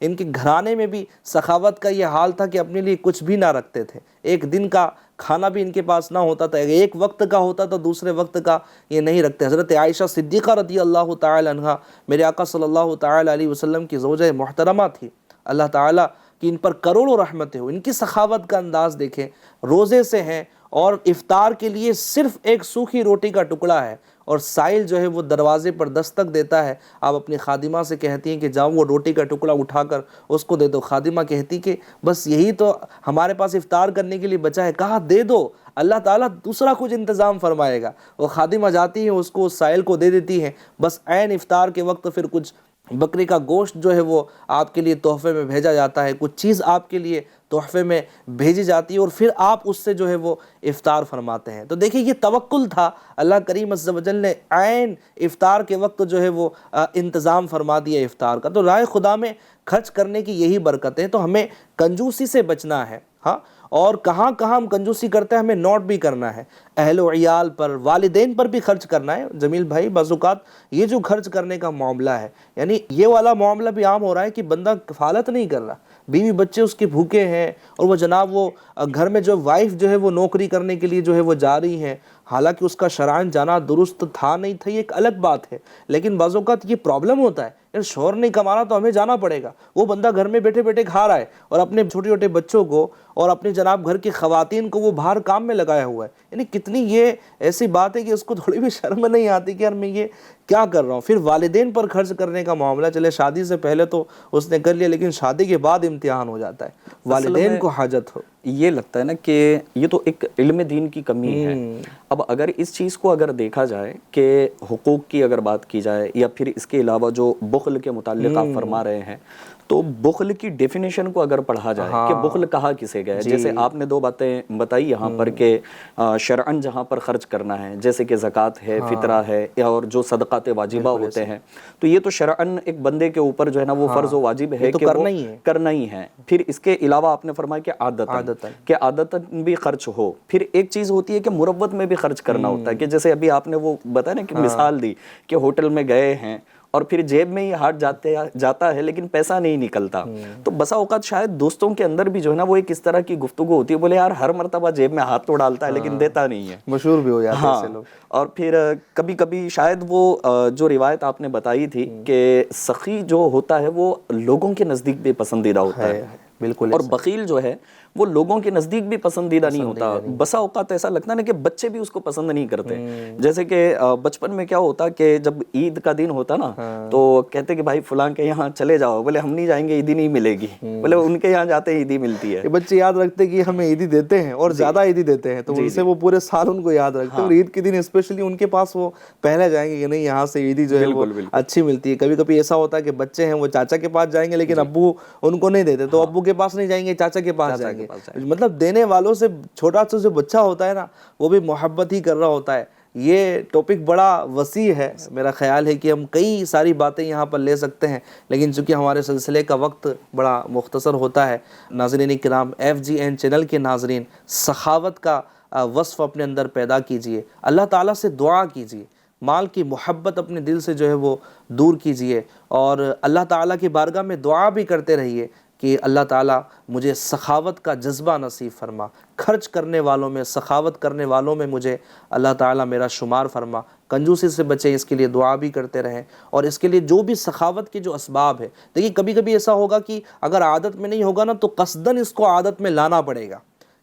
ان کے گھرانے میں بھی سخاوت کا یہ حال تھا کہ اپنے لیے کچھ بھی نہ رکھتے تھے. ایک دن کا کھانا بھی ان کے پاس نہ ہوتا تھا، ایک وقت کا ہوتا تھا، دوسرے وقت کا یہ نہیں رکھتے. حضرت عائشہ صدیقہ رضی اللہ تعالی عنہا میرے آقا صلی اللہ تعالی علیہ وسلم کی زوجہ محترمہ تھی. اللہ تعالیٰ کہ ان پر کروڑوں رحمتیں ہو. ان کی سخاوت کا انداز دیکھیں. روزے سے ہیں اور افطار کے لیے صرف ایک سوکھی روٹی کا ٹکڑا ہے اور سائل جو ہے وہ دروازے پر دستک دیتا ہے. آپ اپنی خادمہ سے کہتی ہیں کہ جاؤ وہ روٹی کا ٹکڑا اٹھا کر اس کو دے دو. خادمہ کہتی کہ بس یہی تو ہمارے پاس افطار کرنے کے لیے بچا ہے. کہا دے دو، اللہ تعالیٰ دوسرا کچھ انتظام فرمائے گا. وہ خادمہ جاتی ہے، اس کو اس سائل کو دے دیتی ہیں. بس عین افطار کے وقت پھر کچھ بکری کا گوشت جو ہے وہ آپ کے لیے تحفے میں بھیجا جاتا ہے، کچھ چیز آپ کے لیے تحفے میں بھیجی جاتی ہے اور پھر آپ اس سے جو ہے وہ افطار فرماتے ہیں. تو دیکھیں یہ توکل تھا. اللہ کریم عز و جل نے عین افطار کے وقت جو ہے وہ انتظام فرما دیا افطار کا. تو راہ خدا میں خرچ کرنے کی یہی برکتیں. تو ہمیں کنجوسی سے بچنا ہے. ہاں، اور کہاں کہاں ہم کنجوسی کرتے ہیں ہمیں نوٹ بھی کرنا ہے. اہل و عیال پر، والدین پر بھی خرچ کرنا ہے. جمیل بھائی بعض اوقات یہ جو خرچ کرنے کا معاملہ ہے، یعنی یہ والا معاملہ بھی عام ہو رہا ہے کہ بندہ کفالت نہیں کر رہا، بیوی بچے اس کے بھوکے ہیں اور وہ جناب وہ گھر میں جو وائف جو ہے وہ نوکری کرنے کے لیے جو ہے وہ جا رہی ہے. حالانکہ اس کا شرعاً جانا درست تھا نہیں تھا، یہ ایک الگ بات ہے. لیکن بعض اوقات یہ پرابلم ہوتا ہے، یار شوہر نہیں کمانا تو ہمیں جانا پڑے گا. وہ بندہ گھر میں بیٹھے بیٹھے کھا رہا ہے اور اپنے چھوٹے چھوٹے بچوں کو اور اپنے جناب گھر کی خواتین کو وہ باہر کام میں لگایا ہوا ہے. یعنی کتنی یہ ایسی بات ہے کہ اس کو تھوڑی بھی شرم نہیں آتی کہ یار میں یہ کیا کر رہا ہوں. پھر والدین پر خرچ کرنے کا معاملہ، چلے شادی سے پہلے تو اس نے کر لیا لیکن شادی کے بعد امتحان ہو جاتا ہے. والدین کو حاجت ہو. یہ لگتا ہے نا کہ یہ تو ایک علم دین کی کمی ہے. اب اگر اس چیز کو اگر دیکھا جائے کہ حقوق کی اگر بات کی جائے یا پھر اس کے علاوہ جو بخل کے متعلق آپ فرما رہے ہیں، تو بخل کی ڈیفینیشن کو اگر پڑھا جائے کہ بخل کہا کسے گیا ہے. جیسے آپ نے 2 باتیں بتائی یہاں پر کہ شرعاً جہاں پر خرچ کرنا ہے، جیسے کہ زکوٰۃ ہے، فطرہ ہے اور جو صدقات واجبہ ہوتے ہیں، تو یہ تو شرعاً ایک بندے کے اوپر جو ہے نا وہ فرض و واجب ہے کہ وہ کرنا ہی ہے. پھر اس کے علاوہ آپ نے فرمایا کہ عادتاً بھی خرچ ہو. پھر ایک چیز ہوتی ہے کہ مروت میں بھی خرچ کرنا ہوتا ہے، کہ جیسے ابھی آپ نے وہ بتایا نا کہ مثال دی کہ ہوٹل میں گئے ہیں اور پھر جیب میں ہی ہاتھ جاتا ہے لیکن پیسہ نہیں نکلتا. تو بسا اوقات شاید دوستوں کے اندر بھی جو ہے نا وہ ایک اس طرح کی گفتگو ہوتی ہے، بولے یار ہر مرتبہ جیب میں ہاتھ تو ڈالتا ہے لیکن دیتا نہیں ہے. مشہور بھی ہو جاتے ہیں ایسے لوگ. اور پھر کبھی کبھی شاید وہ جو روایت آپ نے بتائی تھی کہ سخی جو ہوتا ہے وہ لوگوں کے نزدیک بھی پسندیدہ ہوتا ہے، بالکل. اور بخیل جو ہے وہ لوگوں کے نزدیک بھی پسندیدہ نہیں ہوتا. بسا اوقات ایسا لگتا ہے نا کہ بچے بھی اس کو پسند نہیں کرتے. جیسے کہ بچپن میں کیا ہوتا کہ جب عید کا دن ہوتا نا تو کہتے کہ بھائی فلاں کے یہاں چلے جاؤ. بولے ہم نہیں جائیں گے، عیدی نہیں ملے گی. بولے ان کے یہاں جاتے عیدی ملتی ہے. بچے یاد رکھتے کہ ہمیں عیدی دیتے ہیں اور زیادہ عیدی دیتے ہیں، تو ان سے وہ پورے سال ان کو یاد رکھتے ہیں اور عید کے دن اسپیشلی ان کے پاس وہ پہلے جائیں گے کہ نہیں یہاں سے عیدی جو ہے وہ اچھی ملتی ہے. کبھی کبھی ایسا ہوتا ہے کہ بچے ہیں وہ چاچا کے پاس جائیں گے لیکن ابو ان کو نہیں دیتے، تو ابو کے پاس نہیں جائیں گے، چاچا کے پاس جائیں گے. مطلب دینے والوں سے چھوٹا سا جو بچہ ہوتا ہے نا وہ بھی محبت ہی کر رہا ہوتا ہے. یہ ٹاپک بڑا وسیع ہے. میرا خیال ہے کہ ہم کئی ساری باتیں یہاں پر لے سکتے ہیں لیکن چونکہ ہمارے سلسلے کا وقت بڑا مختصر ہوتا ہے. ناظرین کرام، FGN چینل کے ناظرین، سخاوت کا وصف اپنے اندر پیدا کیجئے. اللہ تعالیٰ سے دعا کیجئے، مال کی محبت اپنے دل سے جو ہے وہ دور کیجئے اور اللہ تعالیٰ کی بارگاہ میں دعا بھی کرتے رہیے کہ اللہ تعالیٰ مجھے سخاوت کا جذبہ نصیب فرما، خرچ کرنے والوں میں، سخاوت کرنے والوں میں مجھے اللہ تعالیٰ میرا شمار فرما. کنجوسی سے بچیں، اس کے لیے دعا بھی کرتے رہیں اور اس کے لیے جو بھی سخاوت کے جو اسباب ہے. دیکھیے کبھی کبھی ایسا ہوگا کہ اگر عادت میں نہیں ہوگا نا تو قصداً اس کو عادت میں لانا پڑے گا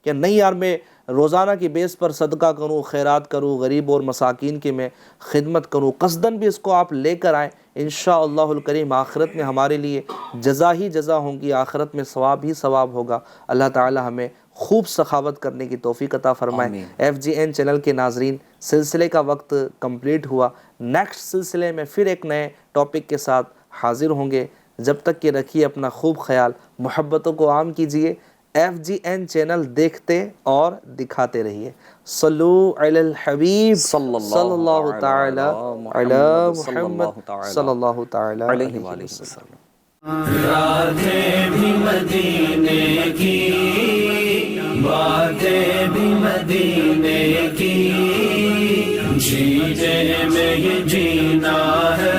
کہ نہیں یار میں روزانہ کی بیس پر صدقہ کروں، خیرات کروں، غریب اور مساکین کی میں خدمت کروں. قصداً بھی اس کو آپ لے کر آئیں، انشاءاللہ الکریم آخرت میں ہمارے لیے جزا ہی جزا ہوں گی، آخرت میں ثواب ہی ثواب ہوگا. اللہ تعالی ہمیں خوب سخاوت کرنے کی توفیق عطا فرمائے. FGN چینل کے ناظرین، سلسلے کا وقت کمپلیٹ ہوا. نیکسٹ سلسلے میں پھر ایک نئے ٹاپک کے ساتھ حاضر ہوں گے. جب تک کہ رکھیے اپنا خوب خیال، محبتوں کو عام کیجیے. FGN چینل دیکھتے اور دکھاتے رہیے. صلو علی الحبیب صلی اللہ تعالی علی محمد صلی اللہ تعالی علیہ وسلم. راتیں بھی مدینے کی، باتیں بھی مدینے کی، جینے میں یہ جینا ہے